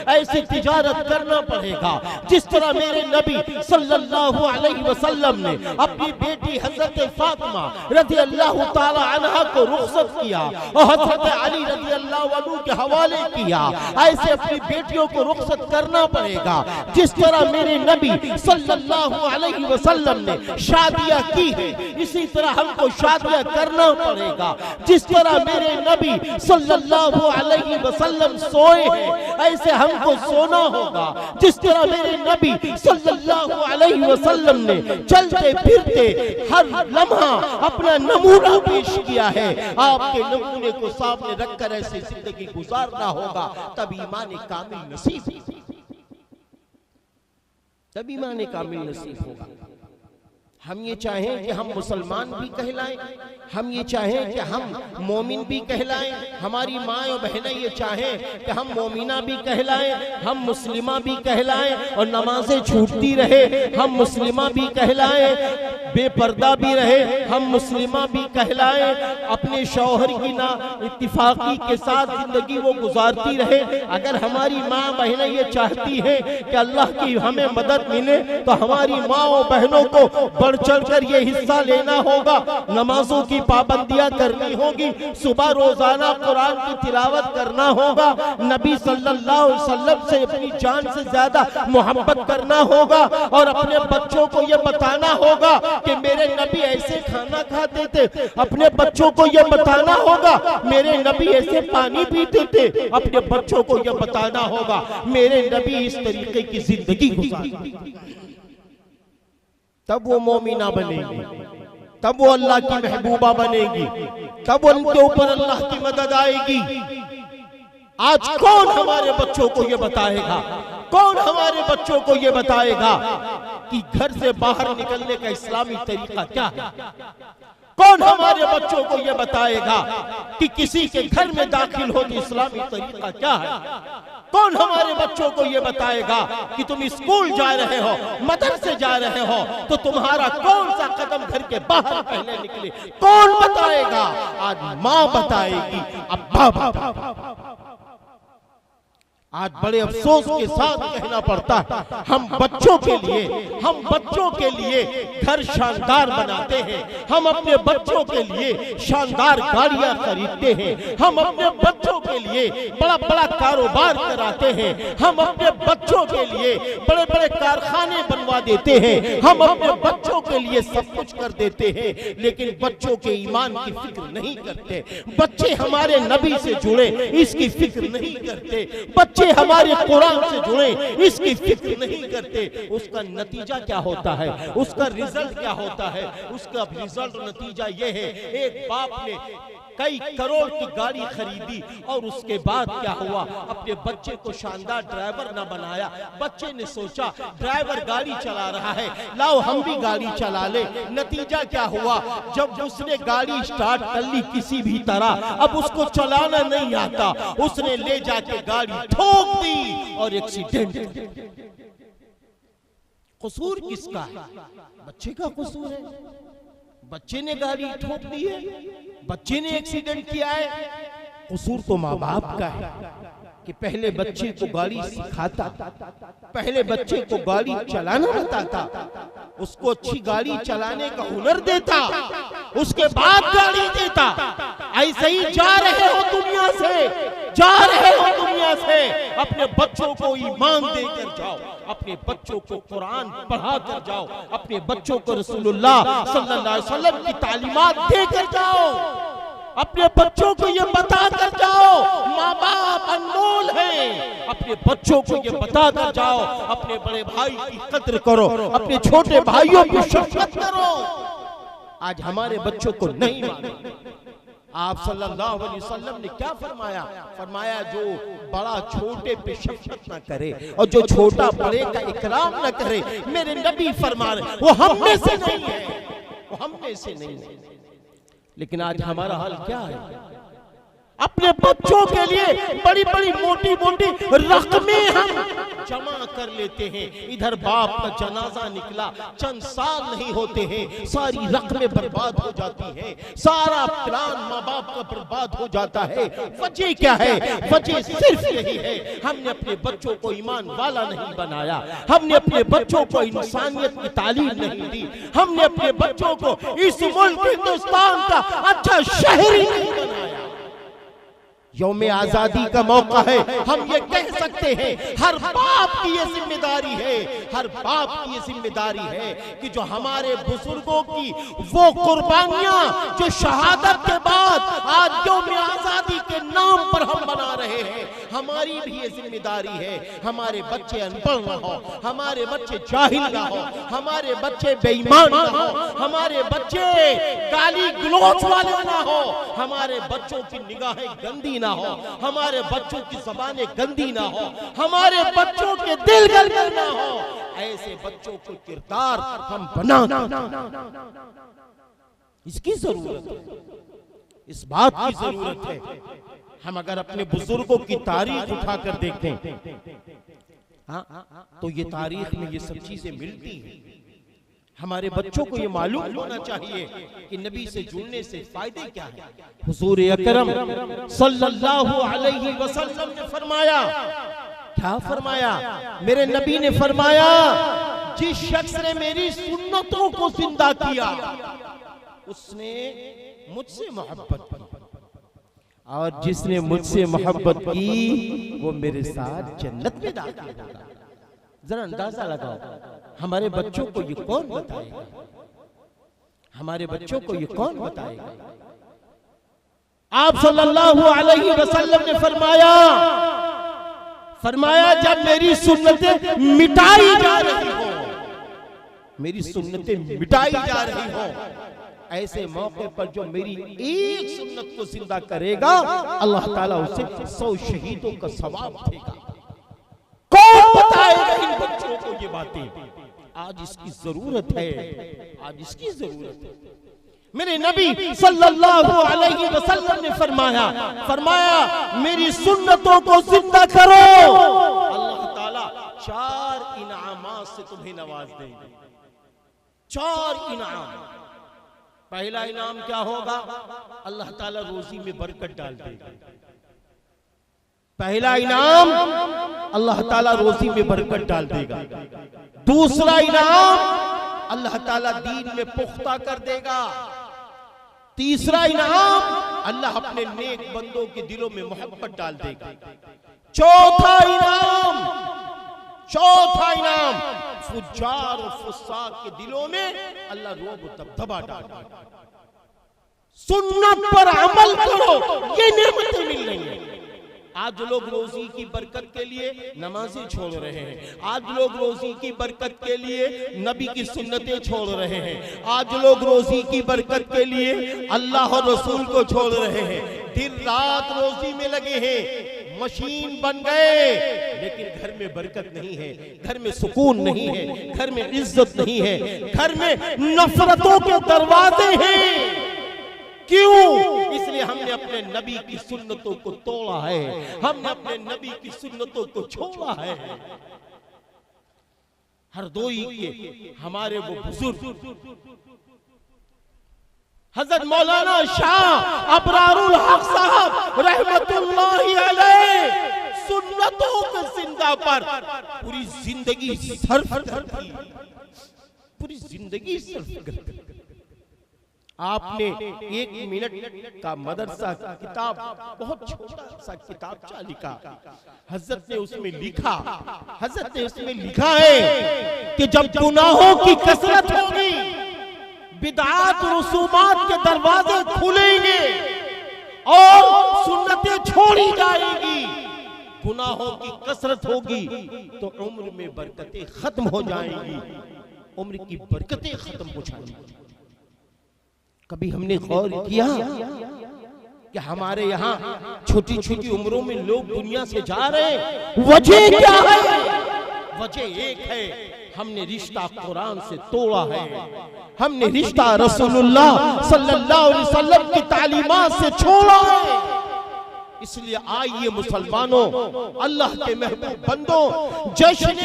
ऐसी तिजारत करना पड़ेगा। जिस तरह मेरे नबी सल्लल्लाहु अलैहि वसल्लम ने अपनी बेटी हजरत फातिमा रज़ी अल्लाह ताला अन्हा को रुखसत किया और हजरत अली रज़ी अल्लाह अन्हु के हवाले किया, ऐसे अपनी बेटियों को रुखसत करना पड़ेगा। जिस तरह मेरे नबी सल्लल्लाहु अलैहि वसल्लम ने शादियां की है, इसी तरह हमको शादियां करना पड़ेगा। जिस तरह मेरे नबी सल्लल्लाहु अलैहि वसल्लम सोए हैं, ऐसे हमको सोना होगा। जिस तरह मेरे नबी सल्लल्लाहु अलैहि वसल्लम ने चलते फिरते हर लम्हा अपना नमूना पेश किया है, आपके नमूने को सामने रखकर ऐसी जिंदगी गुजारना होगा, तब ईमान कामिल नसीब। तभी ईमान कामिल नसीब होगा। हम ये चाहें कि हम मुसलमान भी कहलाएं, हम ये चाहें कि हम मोमिन भी कहलाएं, हमारी माँ और बहनें ये चाहें कि हम मोमिना भी कहलाएं, हम मुस्लिमा भी कहलाएं और नमाजें छूटती रहे हम मुस्लिमा भी कहलाएं, बेपर्दा भी रहे हम मुस्लिमा भी कहलाएं, अपने शौहर की ना इत्तिफाकी के साथ जिंदगी वो गुजारती रहे। अगर हमारी माँ बहनें ये चाहती हैं कि अल्लाह की हमें मदद मिले तो हमारी माँ और बहनों को बढ़ चढ़कर ये हिस्सा लेना होगा, नमाजों की पाबंदियां करनी होगी, सुबह रोजाना कुरान की तिलावत करना होगा, नबी सल्लल्लाहु अलैहि वसल्लम से अपनी जान से ज्यादा मोहब्बत करना होगा और अपने बच्चों को ये बताना होगा कि मेरे नबी ऐसे खाना खाते थे, अपने बच्चों को ये बताना होगा मेरे नबी ऐसे पानी पीते थे, अपने बच्चों को ये बताना होगा मेरे नबी इस तरीके की जिंदगी गुजारते थे। तब वो मोमिना बनेगी, तब वो अल्लाह की महबूबा बनेगी, तब उनके ऊपर अल्लाह की मदद आएगी। आज कौन हमारे बच्चों को ये बताएगा, कौन हमारे बच्चों को ये बताएगा कि घर से बाहर निकलने का इस्लामी तरीका क्या है? कौन हमारे बच्चों को ये बताएगा कि किसी के घर में दाखिल हो तो इस्लामी तरीका क्या है? कौन हमारे बच्चों को ये बताएगा कि तुम स्कूल जा रहे हो, मदरसे जा रहे हो तो तुम्हारा कौन सा कदम घर के बाहर पहले निकले? कौन बताएगा? आज माँ बताएगी, अब्बा बताएगा। आज बड़े अफसोस के साथ कहना पड़ता है हम बच्चों के लिए घर शानदार बनाते हैं, हम अपने बच्चों के लिए शानदार गाड़ियां खरीदते हैं, हम अपने बच्चों के लिए बड़ा बड़ा कारोबार कराते हैं, हम अपने बच्चों के लिए बड़े बड़े कारखाने बनवा देते हैं, हम अपने बच्चों के लिए सब कुछ कर देते हैं, लेकिन बच्चों के ईमान की फिक्र नहीं करते। बच्चे हमारे नबी से जुड़े इसकी फिक्र नहीं करते, बच्चे हमारे कुरान से जुड़े इसकी फिक्र नहीं करते। उसका नतीजा क्या होता है, उसका रिजल्ट क्या होता है? उसका रिजल्ट नतीजा यह है, एक बाप ने कई करोड़ की गाड़ी खरीदी और उसके बाद क्या हुआ, अपने बच्चे को शानदार ड्राइवर न बनाया। बच्चे ने सोचा ड्राइवर गाड़ी चला रहा है, लाओ हम भी गाड़ी चला ले। नतीजा क्या हुआ, जब उसने गाड़ी स्टार्ट कर ली किसी भी तरह, अब उसको चलाना नहीं आता, उसने ले जाके गाड़ी ठोक दी और एक्सीडेंट। कसूर किसका है? बच्चे का कसूर है। बच्चे ने गाड़ी ठोक दी है, बच्चे ने एक्सीडेंट किया है। कसूर तो माँ बाप का है कि पहले बच्चे को गाड़ी सिखाता, पहले बच्चे को गाड़ी चलाना बताता, उसको अच्छी गाड़ी चलाने का हुनर देता, उसके बाद गाड़ी देता। ऐसे ही जा रहे हो दुनिया से, जा रहे हो दुनिया से, अपने बच्चों को ईमान देकर जाओ, अपने बच्चों को कुरान पढ़ा कर जाओ, अपने बच्चों को रसूलुल्लाह सल्लल्लाहु अलैहि वसल्लम की तालीमात देकर जाओ, अपने बच्चों को ये बता कर जाओ माँ बाप अनमोल है। अपने बच्चों को ये बता कर जाओ अपने बड़े भाई की कद्र करो, अपने छोटे भाइयों की शफ़क़त करो। आज हमारे बच्चों को नहीं माने। आप सल्लल्लाहु अलैहि वसल्लम ने क्या फरमाया? फरमाया जो बड़ा छोटे पे शफ़क़त न करे और जो छोटा बड़े का इकराम न करे, मेरे नबी फरमा रहे वो हम में से नहीं है, वो हम में से नहीं है। लेकिन आज हमारा हाल क्या है? अपने बच्चों के लिए बड़ी बड़ी मोटी मोटी रकमें हम जमा कर लेते हैं। इधर बाप का जनाजा निकला, चंद साल नहीं होते हैं, सारी रकमें बर्बाद हो जाती हैं, सारा प्लान माँ बाप का बर्बाद हो जाता है। वजह क्या है? वजह सिर्फ यही है, हमने अपने बच्चों को ईमान वाला नहीं बनाया, हमने अपने बच्चों को इंसानियत की तालीम नहीं दी, हमने अपने बच्चों को इस मुल्क हिंदुस्तान का अच्छा शहरी नहीं बनाया। यौम आजादी का मौका है, हम ये कह सकते हैं हर बाप की ये जिम्मेदारी है, हर बाप की ये जिम्मेदारी है कि जो हमारे बुजुर्गों की वो कुर्बानियां जो शहादत के बाद आज यौम आजादी के नाम पर हम बना रहे हैं, हमारी भी ये जिम्मेदारी है, हमारे बच्चे अनपढ़ ना हो, हमारे बच्चे जाहिल ना हो, हमारे बच्चे बेईमान ना हो, हमारे बच्चे गाली गलौज वाले ना हो, हमारे बच्चों की निगाहें गंदी ना हो, हमारे बच्चों की ज़बानें गंदी ना हो, हमारे बच्चों के दिल गलगल ना हो। ऐसे बच्चों को किरदार हम बना, इसकी जरूरत है, इस बात की जरूरत है। हम अगर अपने बुजुर्गों की तारीख उठाकर देखें, हाँ, तो ये तारीख में ये सब चीजें मिलती हैं। हमारे बच्चों को ये मालूम होना चाहिए कि नबी से जुड़ने से फायदे क्या है। हुजूर अकरम सल्लल्लाहु अलैहि वसल्लम ने फरमाया, क्या फरमाया? मेरे नबी ने फरमाया, जिस शख्स ने मेरी सुन्नतों को जिंदा किया उसने मुझसे मोहब्बत की, और जिसने मुझसे मोहब्बत की वो मेरे साथ जन्नत में दाखिल होगा। जरा अंदाजा लगाओ, हमारे बच्चों को ये कौन बताएगा? हमारे बच्चों को ये कौन बताएगा? आप सल्लल्लाहु अलैहि वसल्लम ने फरमाया जब मेरी सुन्नतें मिटाई जा रही हो, मेरी सुन्नतें मिटाई जा रही हो, ऐसे मौके पर जो मेरी एक सुन्नत को जिंदा करेगा, अल्लाह ताला उसे 100 शहीदों का सवाब देगा। कौन बताएगा इन बच्चों को ये बातें? आज इसकी जरूरत है, आज इसकी जरूरत है। मेरे नबी सल्लल्लाहु अलैहि वसल्लम ने फरमाया मेरी सुन्नतों को जिंदा करो, अल्लाह ताला 4 इनामात से तुम्हें नवाज देंगे। 4 इनाम। पहला इनाम क्या होगा? अल्लाह ताला रोजी में बरकत डाल देगा। पहला इनाम अल्लाह ताला रोजी में बरकत डाल देगा। दूसरा इनाम अल्लाह ताला दीन में पुख्ता कर देगा। तीसरा इनाम अल्लाह अपने नेक बंदों के दिलों में मोहब्बत डाल देगा। चौथा इनाम फुज्जार और फुस्साक के दिलों में अल्लाह रोब दबदबा डाल देगा। सुन्नत पर अमल करो, ये नेमतें मिल रही हैं। आज लोग रोजी की बरकत के लिए नमाजें छोड़ रहे हैं, आज लोग रोजी की बरकत के लिए नबी की सुन्नतें छोड़ रहे हैं, आज लोग रोजी की बरकत के लिए अल्लाह और रसूल को छोड़ रहे हैं, दिन रात रोजी में लगे हैं, मशीन बन गए, लेकिन घर में बरकत नहीं है, घर में सुकून नहीं है, घर में इज्जत नहीं है, घर में नफरतों के दरवाजे हैं। क्यों? इसलिए हमने अपने नबी की सुन्नतों को तोड़ा है, हमने अपने नबी की सुन्नतों को छोड़ा है। हरदोई के हमारे वो बुजुर्ग हजरत मौलाना शाह अबरारुल हक साहब रहमतुल्लाहि अलैह सुन्नतों के जिंदा पर पूरी जिंदगी सर्फ कर दी, पूरी जिंदगी सर्फ कर दी। आपने 1 मिनट का मदरसा किताब, बहुत छोटा सा किताबचा लिखा, हजरत ने उसमें लिखा है कि जब गुनाहों की कसरत होगी, बिदआत रसूमात के दरवाजे खुलेंगे और सुन्नतें छोड़ी जाएगी, गुनाहों की कसरत होगी तो उम्र में बरकतें खत्म हो जाएंगी, उम्र की बरकतें खत्म हो जाएंगी। कभी हमने गौर किया कि हमारे यहाँ छोटी छोटी उम्रों में लोग दुनिया से जा रहे हैं? वजह क्या है? वजह एक है, हमने रिश्ता कुरान से तोड़ा है, हमने रिश्ता रसूलुल्लाह सल्लल्लाहु अलैहि वसल्लम की तालीमात से छोड़ा है। इसलिए आइए मुसलमानों, अल्लाह के महबूब बंदों, जश्न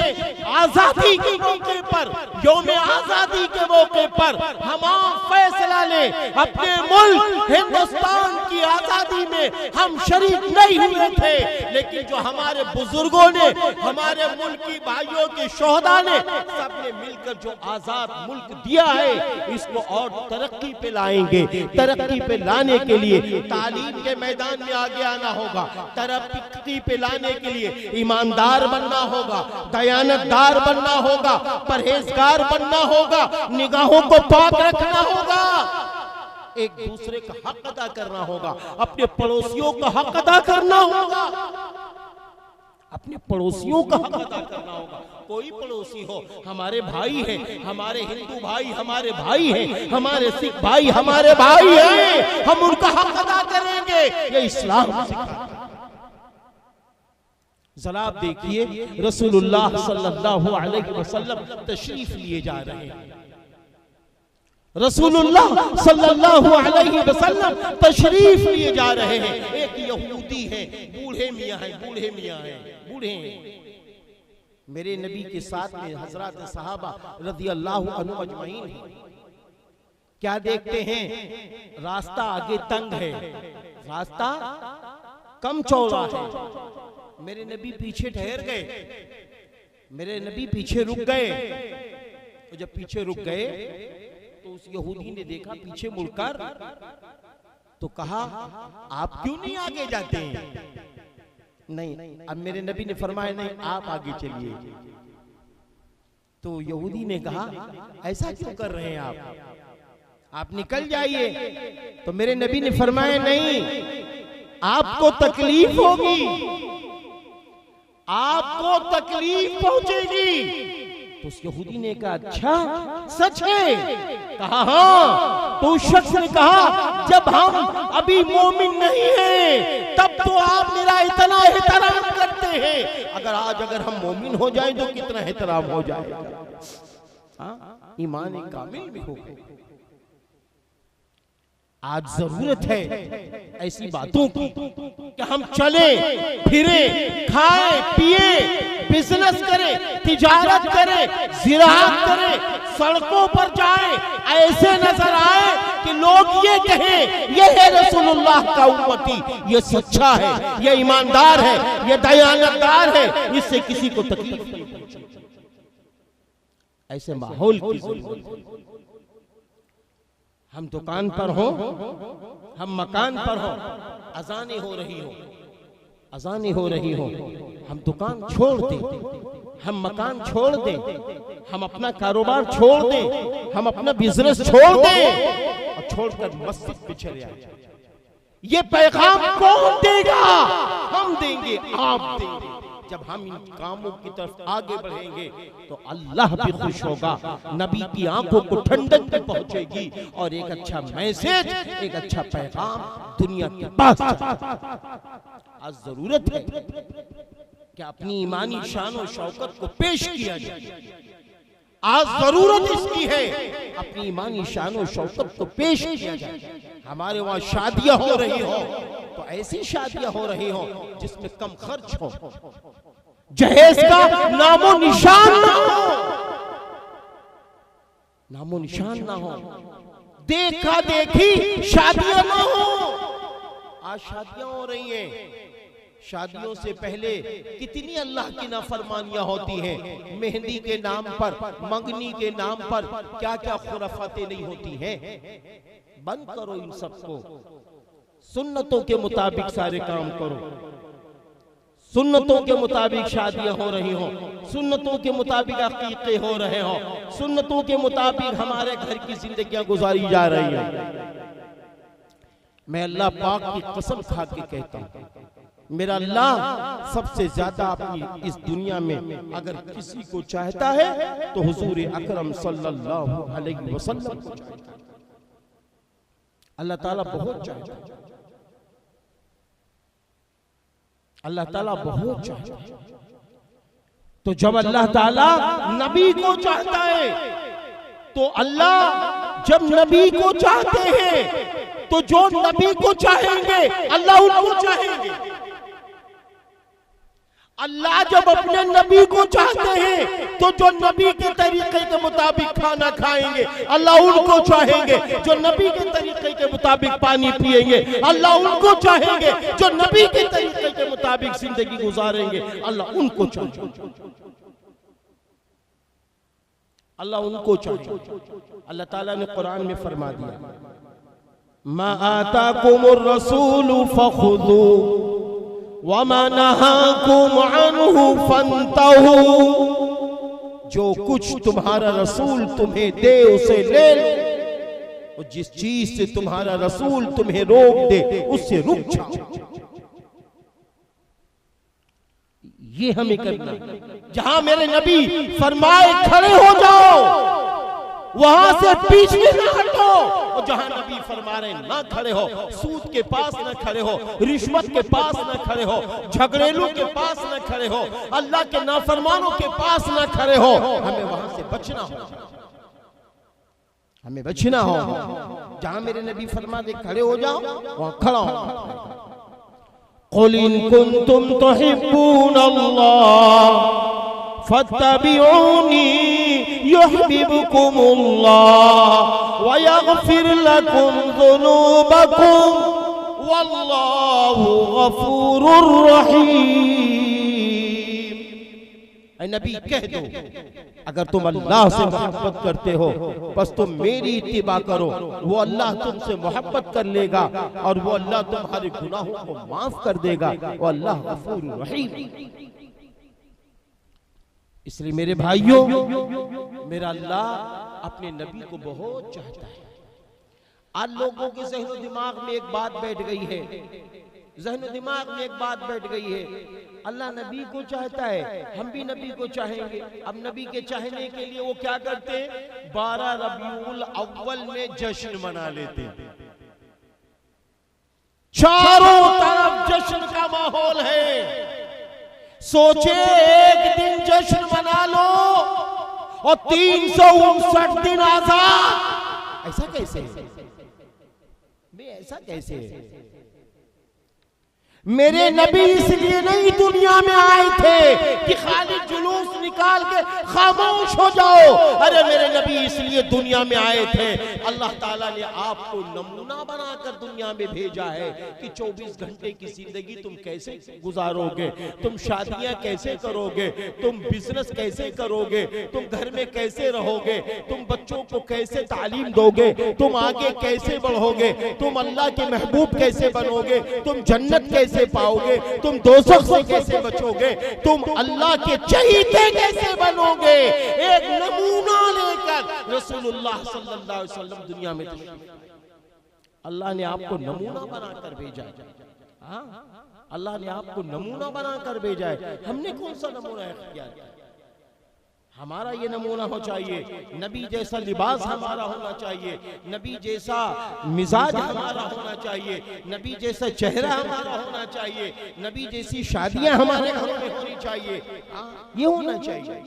आजादी के मौके पर, यौम आजादी के मौके पर हम फैसला लें। अपने मुल्क हिंदुस्तान की आजादी में हम शरीक नहीं हुए थे, लेकिन जो हमारे बुजुर्गों ने, हमारे मुल्क की भाइयों के शोहदा ने, सबने मिलकर जो आजाद मुल्क दिया है, इसको और तरक्की पे लाएंगे। तरक्की पे लाने के लिए तालीम के मैदान में आगे आना होगा, तरक्की पे लाने के लिए ईमानदार बनना होगा, दयानतदार बनना होगा, परहेजगार बनना होगा, निगाहों को पाक रखना होगा, एक दूसरे का हक अदा करना होगा, अपने पड़ोसियों का हक अदा करना होगा। अपने पड़ोसियों का हक अदा करना होगा। कोई पड़ोसी हो, हमारे भाई हैं, हमारे हिंदू भाई हमारे भाई हैं, हमारे सिख भाई हमारे भाई हैं, हम उनका हक अदा करेंगे, ये इस्लाम सिखाता है। जरा आप देखिए रसूलुल्लाह सल्लल्लाहु अलैहि वसल्लम तशरीफ लिए जा रहे हैं, रसूलुल्लाह सल्लल्लाहु अलैहि वसल्लम तशरीफ लिए जा रहे हैं। एक यहूदी है, बूढ़े मियाँ हैं, बूढ़े मियाँ हैं, बूढ़े हैं। मेरे नबी के साथ में हजरत सहाबा रज़ी अल्लाहु अन्हु अजमईन हैं। क्या देखते हैं, रास्ता आगे तंग है, रास्ता कम चौड़ा है। मेरे नबी पीछे ठहर गए, मेरे नबी पीछे रुक गए। तो जब पीछे रुक गए तो उस यहूदी ने देखा पीछे मुड़कर, तो कहा आप क्यों नहीं आगे जाते हैं? नहीं। अब मेरे नबी ने फरमाया नहीं, आप आगे चलिए। तो यहूदी ने कहा ऐसा क्यों कर रहे हैं आप निकल जाइए। तो मेरे नबी ने फरमाया नहीं, आपको तकलीफ होगी, आपको तकलीफ पहुंचेगी। तो उस यहूदी ने कहा अच्छा सच है? कहा हाँ। तो उस शख्स ने कहा जब हम अभी मोमिन नहीं हैं तब तो आप मेरा इतना एहतराम करते हैं, अगर हम मोमिन हो जाएं तो कितना एहतराम हो जाएगा। हाँ, ईमान कामिल में हो गए। आज जरूरत है ऐसी बातों की कि हम चले फिरे, खाएं पिए, बिजनेस करें, तिजारत करें, ज़िराअत करें, सड़कों पर जाएं, ऐसे नजर आए कि लोग ये कहें ये है रसूलुल्लाह का उम्मती, ये सच्चा है, ये ईमानदार है, ये दयानतदार है, इससे किसी को तकलीफ नहीं पहुंचेगी। ऐसे माहौल की जरूरत है। हम दुकान पर हो, हम मकान पर हो, अजानें हो रही हो, अजानें हो रही हो, हम दुकान छोड़ दें, हम मकान छोड़ दें, हम अपना कारोबार छोड़ दें, हम अपना बिजनेस छोड़ दें और छोड़कर मस्जिद पे चले आए। ये पैगाम कौन देगा? हम देंगे, आप देंगे। जब हम इन कामों की तरफ आगे बढ़ेंगे तो अल्लाह भी खुश होगा, नबी की आंखों को ठंडक भी पहुंचेगी और एक अच्छा मैसेज, एक अच्छा पैगाम दुनिया के पास। आज जरूरत है कि अपनी ईमानी शान और शौकत को पेश किया जाए। आज जरूरत इसकी है अपनी ईमानी शान और शौकत को पेश किया जाए। हमारे वहां शादियां हो रही हो तो ऐसी शादियां हो रही हो जिसमें कम खर्च हो, जहेज का नामो निशान ना हो, नामो निशान ना हो, देखा देखी शादियां ना हो। आज शादियां हो रही हैं, शादियों से पहले कितनी अल्लाह की नाफरमानियां होती हैं। मेहंदी के नाम पर, मंगनी के नाम पर क्या क्या खुराफातें नहीं होती हैं। बंद करो इन सबको, सुन्नतों के मुताबिक सारे काम करो। सुन्नतों के मुताबिक शादियां हो रही हो, सुन्नतों के मुताबिक अकीक़े हो रहे हो, सुन्नतों के मुताबिक हमारे घर की जिंदगियां गुजारी जा रही है। मैं अल्लाह पाक की कसम खा के कहता हूं, मेरा अल्लाह सबसे ज्यादा अपनी इस दुनिया में अगर किसी को चाहता है तो हुजूर अकरम सल्लल्लाहु अलैहि वसल्लम को चाहता है। अल्लाह ताला बहुत चाहता है, अल्लाह ताला बहुत चाहता है। तो जब अल्लाह ताला नबी को चाहता है तो अल्लाह जब नबी को चाहते हैं तो जो नबी को चाहेंगे अल्लाह उनको चाहेंगे। अल्लाह जब अपने नबी को चाहते हैं तो जो नबी के तरीके के मुताबिक खाना खाएंगे अल्लाह उनको चाहेंगे। जो नबी के तरीके के मुताबिक पानी पिएंगे अल्लाह उनको चाहेंगे। जो नबी के तरीके के मुताबिक जिंदगी गुजारेंगे अल्लाह उनको चाहेंगे, अल्लाह उनको चाहेंगे। अल्लाह ताला ने कुरान में फरमा दिया, मा आताकुमुर रसूलु फखुदू वमा नहाकुम अन्हु फंतहू। जो कुछ तुम्हारा रसूल तुम्हें दे उसे ले लो, और जिस चीज से तुम्हारा रसूल तुम्हें रोक दे उससे रुक जाओ। ये हमें करना। जहां मेरे नबी फरमाए खड़े हो जाओ, वहां से पीछे ना हटो। और जहां नबी फरमा रहे ना खड़े हो, सूद के पास ना खड़े हो, रिश्वत के पास ना खड़े हो, झगड़ेलू के पास ना खड़े हो, अल्लाह के नाफरमानों के पास ना खड़े हो, हमें वहां से बचना हो, हमें बचना हो। जहां मेरे नबी फरमा दे खड़े हो जाओ, वहां खड़ा हो। कुल इन कुंतुम तुहिब्बून अल्लाह फत्तबिऊनी युहब्बुकुमुल्लाह व यगफिर लकुम ज़ुनूबकुम वल्लाहु गफूरुर रहीम। ऐ नबी कह दो, अगर तुम अल्लाह से मोहब्बत करते हो बस तुम मेरी इत्तिबा करो, वो अल्लाह तुमसे मोहब्बत कर लेगा और वो अल्लाह तुम्हारे गुनाहों को माफ कर देगा। वो अल्लाह गफूर रहीम। इसलिए मेरे भाइयों, मेरा अल्लाह अपने नबी को बहुत चाहता है। आज लोगों के ज़हन दिमाग में एक बात बैठ गई है, ज़हन दिमाग में एक बात बैठ गई है, अल्लाह नबी को चाहता है, हम भी नबी को चाहेंगे। अब नबी के चाहने के लिए वो क्या करते हैं, 12 रबीउल अव्वल में जश्न मना लेते हैं। चारों तरफ जश्न का माहौल है। सोचे एक दिन जश्न मना लो और 359 दिन आजाद। ऐसा कैसे है? ऐसा कैसे है? मेरे नबी इसलिए नहीं दुनिया में आए थे कि खाली जुलूस निकाल के खामोश हो जाओ। अरे मेरे नबी इसलिए दुनिया में आए थे, अल्लाह ताला ने आपको नमूना बनाकर दुनिया में भेजा है कि 24 घंटे की जिंदगी तुम कैसे गुजारोगे, तुम शादियां कैसे करोगे, तुम बिजनेस कैसे करोगे, तुम घर में कैसे रहोगे, तुम बच्चों को कैसे तालीम दोगे, तुम आगे कैसे बढ़ोगे, तुम अल्लाह के महबूब कैसे बनोगे, तुम जन्नत कैसे पाओगे, तुम दोज़ख से कैसे बचोगे, तुम अल्लाह के चहीते कैसे बनोगे। एक नमूना लेकर रसूलुल्लाह सल्लल्लाहु अलैहि वसल्लम दुनिया में अल्लाह ने आपको नमूना बनाकर भेजा है। अल्लाह ने आपको नमूना बनाकर भेजा है। हमने कौन सा नमूना इख्तियार किया? हमारा ये नमूना हो चाहिए, नबी जैसा लिबास हमारा होना चाहिए, नबी जैसा मिजाज हमारा होना चाहिए, नबी जैसा चेहरा हमारा होना चाहिए, नबी जैसी शादियां हमारे घरों में होनी चाहिए। ये होना चाहिए।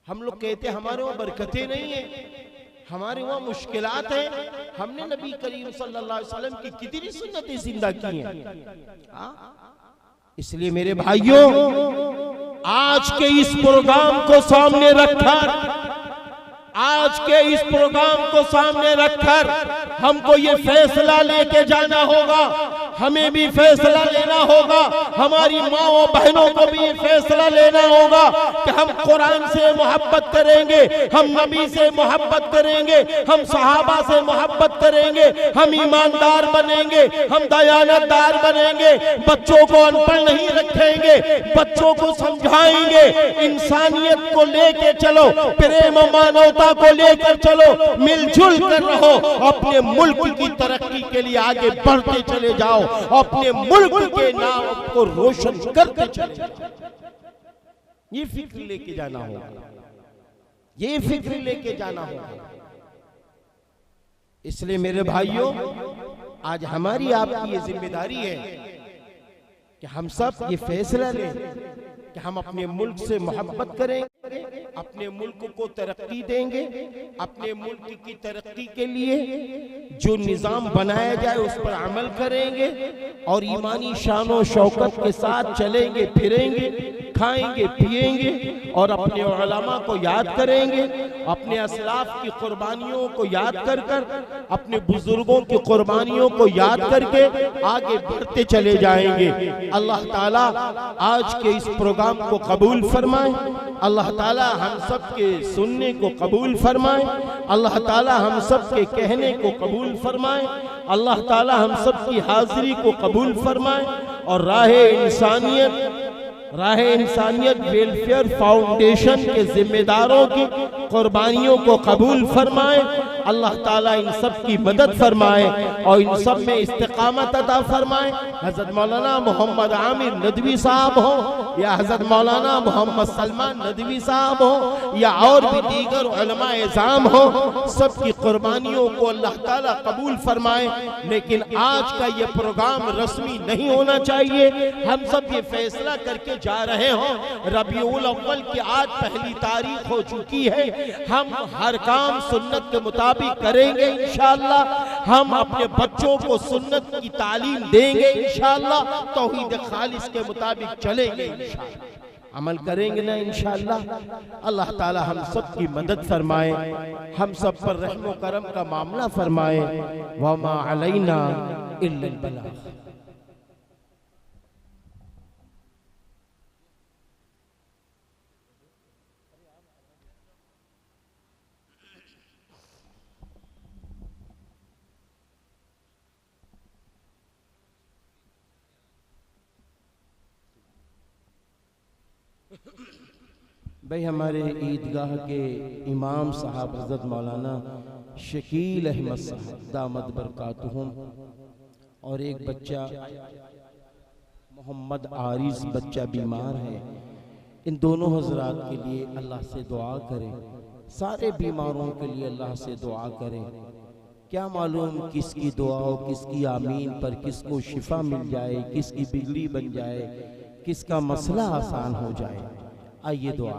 हम लोग कहते हमारे वहाँ बरकतें नहीं है, हमारे वहाँ मुश्किलात हैं। हमने नबी करीम सल्लल्लाहु अलैहि वसल्लम की कितनी सुन्नतें जिंदा की हैं। इसलिए मेरे भाइयों, आज के इस प्रोग्राम को सामने रखकर, आज के इस प्रोग्राम को सामने रखकर हमको ये फैसला लेके जाना होगा, हमें भी फैसला लेना होगा, हमारी माओ बहनों को भी ये फैसला लेना होगा कि हम कुरान से मोहब्बत करेंगे, हम नबी से मोहब्बत करेंगे, हम सहाबा से मोहब्बत करेंगे, हम ईमानदार बनेंगे, हम दयानतदार बनेंगे, बच्चों को अनपढ़ नहीं रखेंगे, बच्चों को समझाएंगे, इंसानियत को लेके चलो, प्रेम मानवता को लेकर चलो, मिलजुल कर रहो, अपने मुल्क की तरक्की के लिए आगे बढ़ते चले जाओ, अपने मुल्क के नाम को रोशन करते चले जाओ। ये फिक्र लेके जाना होगा, ये फिक्र लेके जाना होगा। इसलिए मेरे भाइयों, आज हमारी आपकी ये जिम्मेदारी है कि हम सब ये फैसला लें कि हम अपने मुल्क से मोहब्बत करेंगे, अपने मुल्क को तरक्की देंगे, अपने मुल्क की तरक्की के लिए जो निज़ाम बनाया जाए उस पर अमल करेंगे और ईमानी शान और शौकत के साथ चलेंगे फिरेंगे, खाएंगे पिएंगे और अपने उलमा को याद करेंगे, अपने असलाफ की कुर्बानियों को याद कर कर, अपने बुजुर्गों की कुर्बानियों को याद करके आगे बढ़ते चले जाएंगे। अल्लाह ताला आज के इस प्रोग्राम को कबूल फरमाए, अल्लाह ताला हम सब के सुनने को कबूल फरमाए, अल्लाह ताला हम सब के कहने को कबूल फरमाए, अल्लाह ताला हम सब की हाजिरी को कबूल फरमाए और राह इंसानियत राह इंसानियत वेलफेयर फाउंडेशन के जिम्मेदारों की कुर्बानियों को कबूल फरमाए। अल्लाह ताला इन सब की मदद फरमाए और इन सब में इस्तिकामत अता फरमाए। हज़रत मौलाना मोहम्मद आमिर नदवी साहब हो या हज़रत मौलाना मोहम्मद सलमान नदवी साहब हो या और भी दीगर उलमा इज़ाम हो, सबकी कुर्बानियों को अल्लाह ताला कबूल फरमाए। लेकिन आज का ये प्रोग्राम रस्मी नहीं होना चाहिए। हम सब ये फैसला करके जा रहे हो, रबीउल अव्वल की आज पहली तारीख हो चुकी है, हम हर काम सुन्नत के मुताबिक करेंगे इंशाअल्लाह। हम अपने बच्चों को सुन्नत की तालीम देंगे इंशाअल्लाह, तौहीद खालिस के मुताबिक चलेंगे इंशाअल्लाह, अमल करेंगे ना इंशाअल्लाह। अल्लाह ताला हम सब की मदद फरमाए, हम सब पर रहमो करम का मामला फरमाए। वमा अलैना इल्लल बलाग। भाई हमारे ईदगाह के इमाम साहब हज़रत मौलाना शकील अहमद साहब दामद बरकातुहुम और एक बच्चा मोहम्मद आरिस बच्चा बीमार है। इन दोनों हजरात के लिए अल्लाह से दुआ करें, सारे बीमारों के लिए अल्लाह से दुआ करें। क्या मालूम किसकी दुआ हो, किसकी आमीन पर किसको शिफा मिल जाए, किसकी बिगड़ी बन जाए, किसका मसला आसान हो जाए। आइए दुआ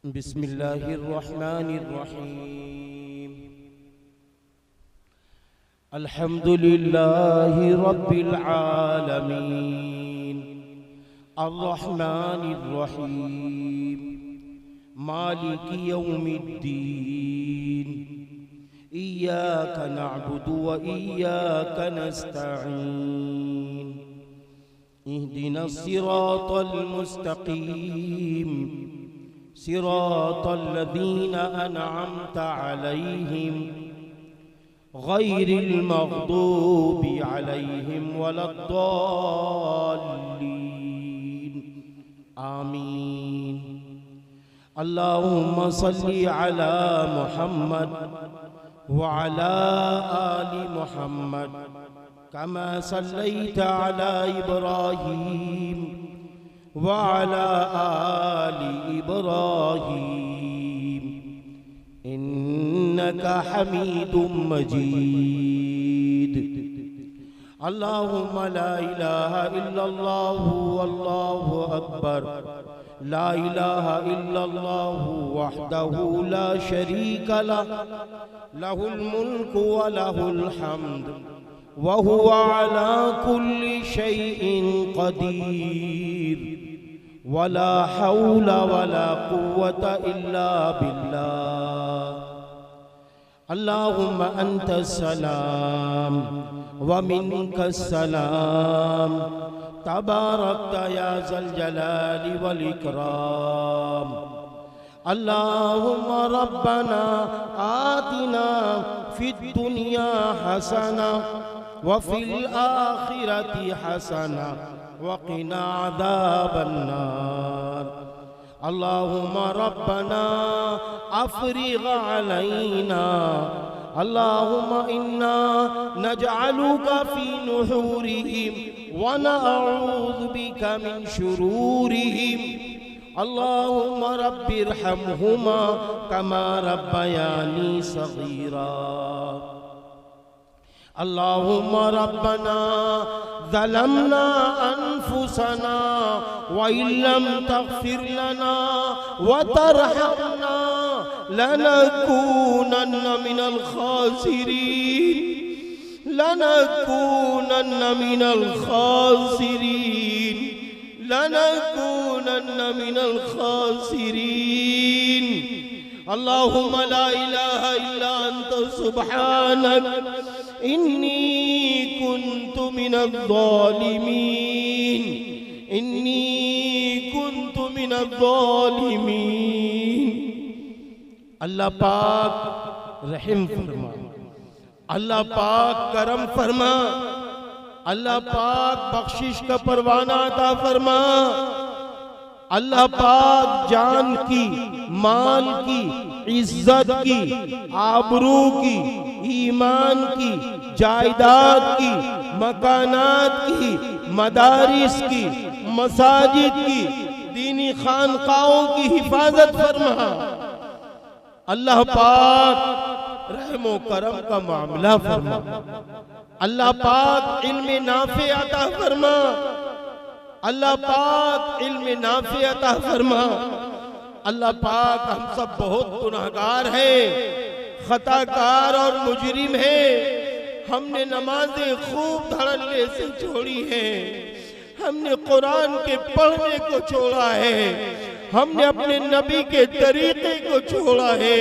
बिस्मिल्लाहिर्रहमानिर्रहीम। अल्हम्दुलिल्लाहि रब्बिल आलमीन अर्रहमानिर्रहीम मालिकी यौमिद्दीन इय्याका नअबुदु व इय्याका नस्तईन इहदिनस सिरातल मुस्तकीम सिरातल लज़ीना अनअमता अलैहिम गैरिल मग़दूबि अलैहिम वलद्दाल्लीन आमीन। अल्लाहुम्मा सल्ली अला मुहम्मद व अला आलि मुहम्मद कमा सल्लैता अला इब्राहीम व अला आलि इब्राहीम इन्नका हमीदुम मजीद। अल्लाहुम्मा ला इलाहा इल्लल्लाहु वल्लाहु अकबर ला इलाहा इल्लल्लाहु वहदहु ला शरीका लहु लहुल मुल्कु व लहुल हम्द व हुवा अला कुल्लि शैइन क़दीर वला हौला वला कुव्वता इल्ला बिल्लाह। अल्लाहुम्मा अंतस सलाम व मिनकस सलाम तबारकता या ज़ल जलाली वल इकराम। अल्लाहुम्मा रब्बना आतिना फिद दुनिया हसना व फिल आखिरति हसना व क़िना अज़ाबन नार। अल्लाहुम्मा रब्बना अफ़रिग़ अलैना अल्लाहुम्मा इन्ना नजअलुका फ़ी नुहूरिहिम व नअऊज़ु बिका मिन शुरूरिहिम। अल्लाहुम्मा रब्बिरहमहुमा कमा रब्बयानी सग़ीरा। अल्लाहुम्मा रब्बना ज़लमना अनफुसना व इल्लम तग़फ़िर लना व तरहमना लनकूनन्न मिनल ख़ासिरीन लनकूनन्न मिनल ख़ासिरीन लनकूनन्न मिनल ख़ासिरीन। अल्लाहुम्मा ला इलाहा इल्ला अंत सुब्हानक इन्नी कुन्तु मिनज़्ज़ालिमीन इन्नी कुन्तु मिनज़्ज़ालिमीन। अल्लाह पाक रहम फरमा, अल्लाह पाक करम फरमा, अल्लाह पाक बख्शिश का परवाना अता फरमा। अल्लाह पाक जान की, माल की, इज्जत की, आबरू की, ईमान की, जायदाद की, मकानात की, मदारिस की, मसाजिद की, दीनी खानकाओं की हिफाजत फरमा। अल्लाह पाक रहमो करम का मामला फरमा। अल्लाह पाक इल्म नाफे अता फरमा। अल्लाह पाक इल्म नाफे अता फरमा। अल्लाह पाक हम सब बहुत गुनाहगार हैं, खताकार और मुजरिम हैं। हमने नमाजें खूब धड़ल्ले से छोड़ी हैं, हमने कुरान के पढ़ने को छोड़ा है, हमने अपने नबी के तरीके को छोड़ा है,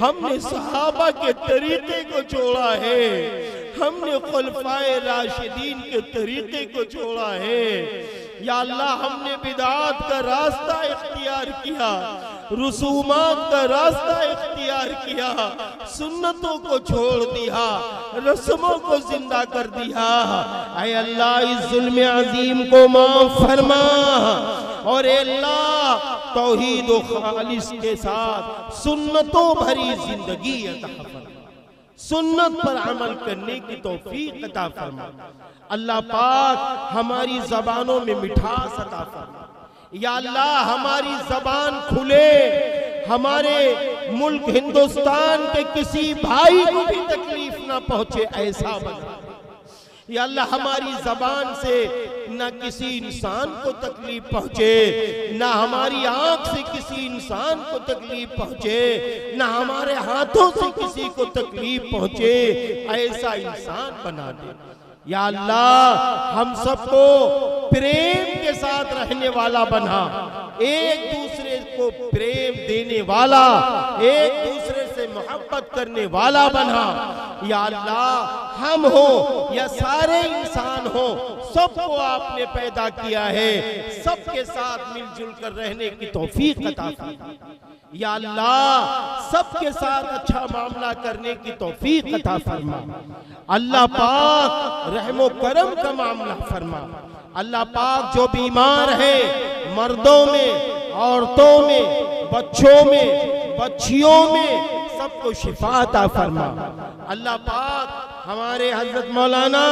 हमने सहाबा के तरीके को छोड़ा है, हमने खुलफाए राशिदीन के तरीके को छोड़ा है। या अल्लाह हमने बिदात का रास्ता इख्तियार किया, रसूमात का रास्ता इख्तियार किया, सुन्नतों को छोड़ दिया, रस्मों को जिंदा कर दिया। ऐ अल्लाह इस जुल्म अजीम को माफ फरमा और अल्लाह तौहीद व खालिस के साथ सुन्नतों भरी जिंदगी अता फरमा, सुन्नत पर अमल करने की तौफीक अता फरमा। अल्लाह पाक हमारी जबानों में मिठास अता फरमा। या अल्लाह हमारी जबान खुले, हमारे मुल्क हिंदुस्तान के किसी भाई को भी तकलीफ ना पहुंचे ऐसा बना। या अल्लाह हमारी जबान से ना किसी इंसान को तकलीफ पहुंचे, ना हमारी आंख से किसी इंसान को तकलीफ पहुंचे, ना हमारे हाथों से किसी को तकलीफ पहुंचे, ऐसा इंसान बना दे। या अल्लाह हम सबको प्रेम के साथ रहने वाला बना, एक दूसरे को प्रेम देने वाला, एक दूसरे से मोहब्बत करने वाला बना। या अल्लाह हम हो या सारे इंसान हो, सबको आपने पैदा किया है, सबके साथ मिलजुल कर रहने की तौफीक अता फरमा। या अल्लाह सबके साथ अच्छा मामला करने की तौफीक अता फरमा। अल्लाह पाक रहमो करम का मामला फरमा। अल्लाह पाक जो बीमार है, मर्दों में, औरतों में, बच्चों में, बच्चियों में, सबको शिफा अता फरमा। अल्लाह पाक हमारे हजरत मौलाना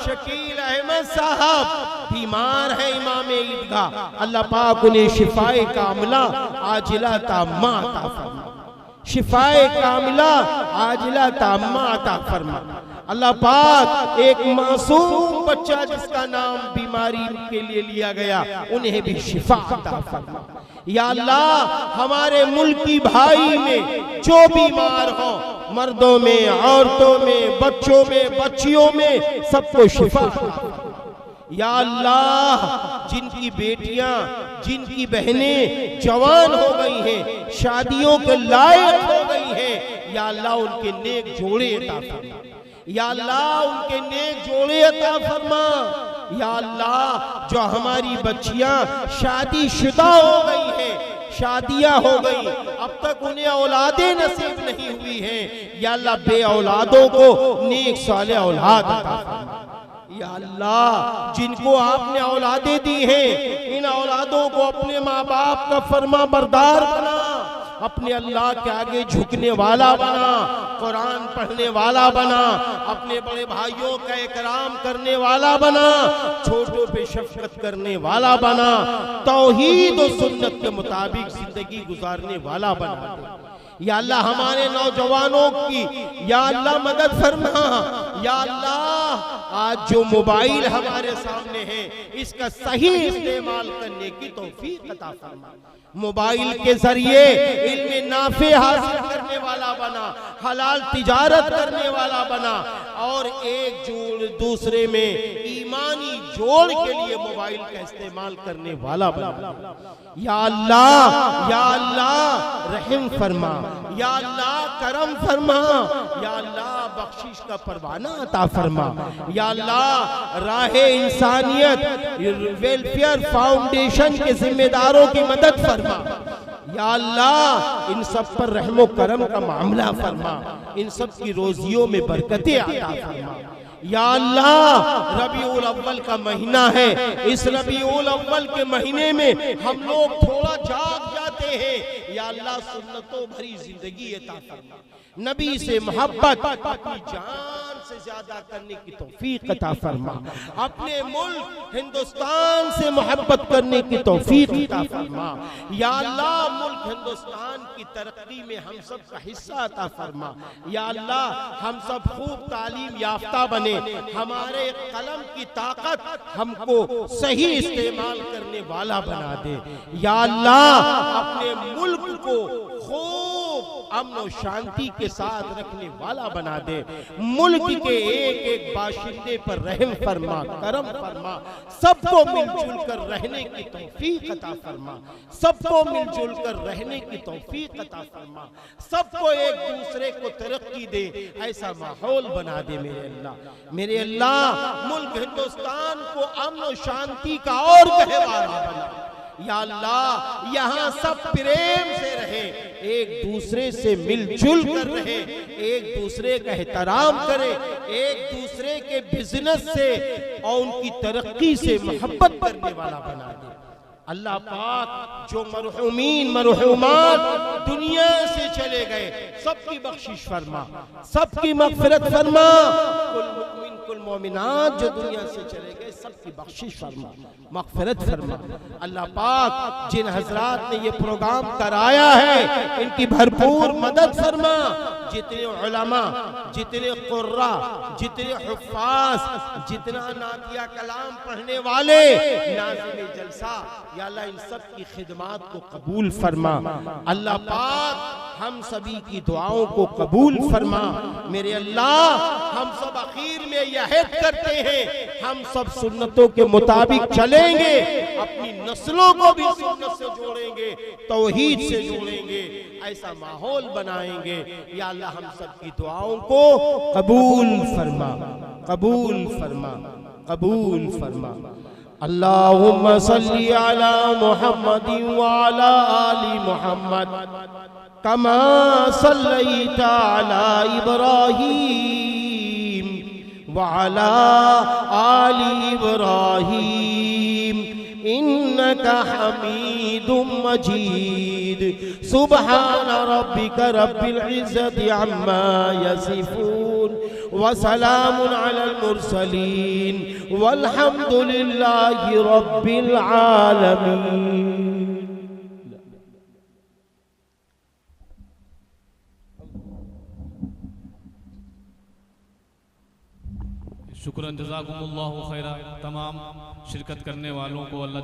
शकील अहमद साहब बीमार है, इमाम ईदगाह, अल्लाह पाक उन्हें शिफाए कामिला आजिला ताम्मा अता फरमा, शिफाए कामिला आजिला ताम्मा अता फरमा। अल्लाह पाक एक मासूम बच्चा जिसका नाम बीमारी के लिए लिया गया, उन्हें भी शिफा अता फरमा। या अल्लाह हमारे मुल्की भाई में जो बीमार हो, मर्दों में, औरतों में, बच्चों में, बच्चियों में, सबको शिफा। या अल्लाह जिनकी बेटियां, जिनकी बहनें जवान हो गई हैं, शादियों के लायक हो गई हैं, या अल्लाह उनके नेक जोड़े अता फरमा। या अल्लाह उनके नेक जोड़े अता फरमा। या अल्लाह जो हमारी बच्चियां शादीशुदा हो गई हैं, शादियां हो गई, अब तक उन्हें औलादे नसीब नहीं हुई हैं, या अल्लाह बे औलादों को नेक साले औलाद अता फरमा। या अल्लाह जिनको आपने औलादे दी हैं, इन औलादों को अपने माँ बाप का फर्मा बरदार बना, अपने अल्लाह के आगे झुकने वाला बना, कुरान पढ़ने वाला बना, अपने बड़े भाइयों का इकराम करने वाला बना, छोटों पे शफकत करने वाला बना, तौहीद और सुन्नत के मुताबिक जिंदगी गुजारने वाला बना। या अल्लाह हमारे नौजवानों की या अल्लाह मदद फरमा। या अल्लाह आज जो मोबाइल हमारे सामने है, इसका सही इस्तेमाल करने की तौफीक अता फरमा। मोबाइल के जरिए इल्म नाफे हासिल करने वाला बना, हलाल तिजारत करने वाला बना, और एक जोड़ दूसरे में ईमानी जोड़ के लिए मोबाइल का इस्तेमाल करने वाला बना। या अल्लाह रहम फरमा, या अल्लाह करम फरमा, या अल्लाह बख्शिश का परवाना अता फरमा। या अल्लाह राहे इंसानियत वेलफेयर फाउंडेशन के जिम्मेदारों की मदद फरमा। या अल्लाह इन सब पर रहमो करम का मामला फरमा, इन सब की रोजियों में बरकतें अता फरमा। या अल्लाह रबीउल अव्वल का महीना है, इस रबीउल अव्वल के महीने में हम लोग थोड़ा जाग जाते हैं। या अल्लाह सुन्नतों भरी जिंदगी अता फरमा, नबी से मोहब्बत अपनी जान से ज्यादा करने की तौफीक अता फरमा, अपने मुल्क हिंदुस्तान से मोहब्बत करने की तौफीक अता फरमा। या अल्लाह मुल्क हिंदुस्तान की तरक्की में हम सब का हिस्सा अता फरमा। या अल्लाह हम सब खूब तालीम याफ्ता बने, हमारे कलम की ताकत हमको सही इस्तेमाल करने वाला बना दे। या अल्लाह अपने मुल्क को खूब अमन और शांति के साथ रखने वाला बना दे, मुल्क के एक एक बाशिंदे पर रहम फरमा, करम फरमा, सबको मिलजुल कर रहने की तौफीक अता फरमा, सबको मिलजुल कर रहने की तौफीक अता फरमा, सबको एक दूसरे को तरक्की दे, ऐसा माहौल बना दे मेरे अल्लाह। मेरे अल्लाह मुल्क हिंदुस्तान को अमन और शांति का और गहवारा बना। या अल्लाह यहाँ सब प्रेम से रहे, एक दूसरे से मिलजुल कर रहे, एक दूसरे का एहतराम करे, एक दूसरे के बिजनेस से और उनकी तरक्की से मोहब्बत करने वाला बना दे। अल्लाह पाक जो मरहूमीन मरहूमात दुनिया से चले गए सबकी बख्शिश फरमा, सबकी मगफिरत फरमा, कुल मुमिन कुल मोमिनात जो दुनिया से चले गए सबकी बख्शिश फरमा, मगफिरत फरमा। अल्लाह पाक जिन हजरात ने ये प्रोग्राम कराया है इनकी भरपूर मदद फरमा, जितने उलमा, जितने कुर्रा, जितने हुफ्फाज, जितना नातिया कलाम पढ़ने वाले, नाज़िम जलसा, या अल्लाह इन सब की खिदमात को कबूल फरमा। अल्लाह पाक हम सभी की दुआओं को कबूल फरमा। मेरे अल्लाह हम सब आखिर में यह अहद करते हैं हम सब सुन्नतों के मुताबिक चलेंगे, अपनी नस्लों को भी सुन्नत से जोड़ेंगे, तौहीद से जोड़ेंगे, ऐसा माहौल बनाएंगे। या अल्लाह हम सब की दुआओं को कबूल फरमा, कबूल फरमा, कबूल फरमा। अल्लाहुम्मा सल्ली अला मुहम्मदिन व अला आलि मुहम्मद कमा सल्लैता अला इब्राहीम व अला आलि इब्राहीम इन्नका हमीदुम मजीद। सुब्हान रब्बिका रब्बिल इज्जति अम्मा यसिफून व सलामुन अलल मुरसलीन वल्हम्दुलिल्लाहि रब्बिल आलमीन। शुक्रान जज़ाकुमुल्लाहु खैरा। तमाम शिरकत करने वालों को अल्लाह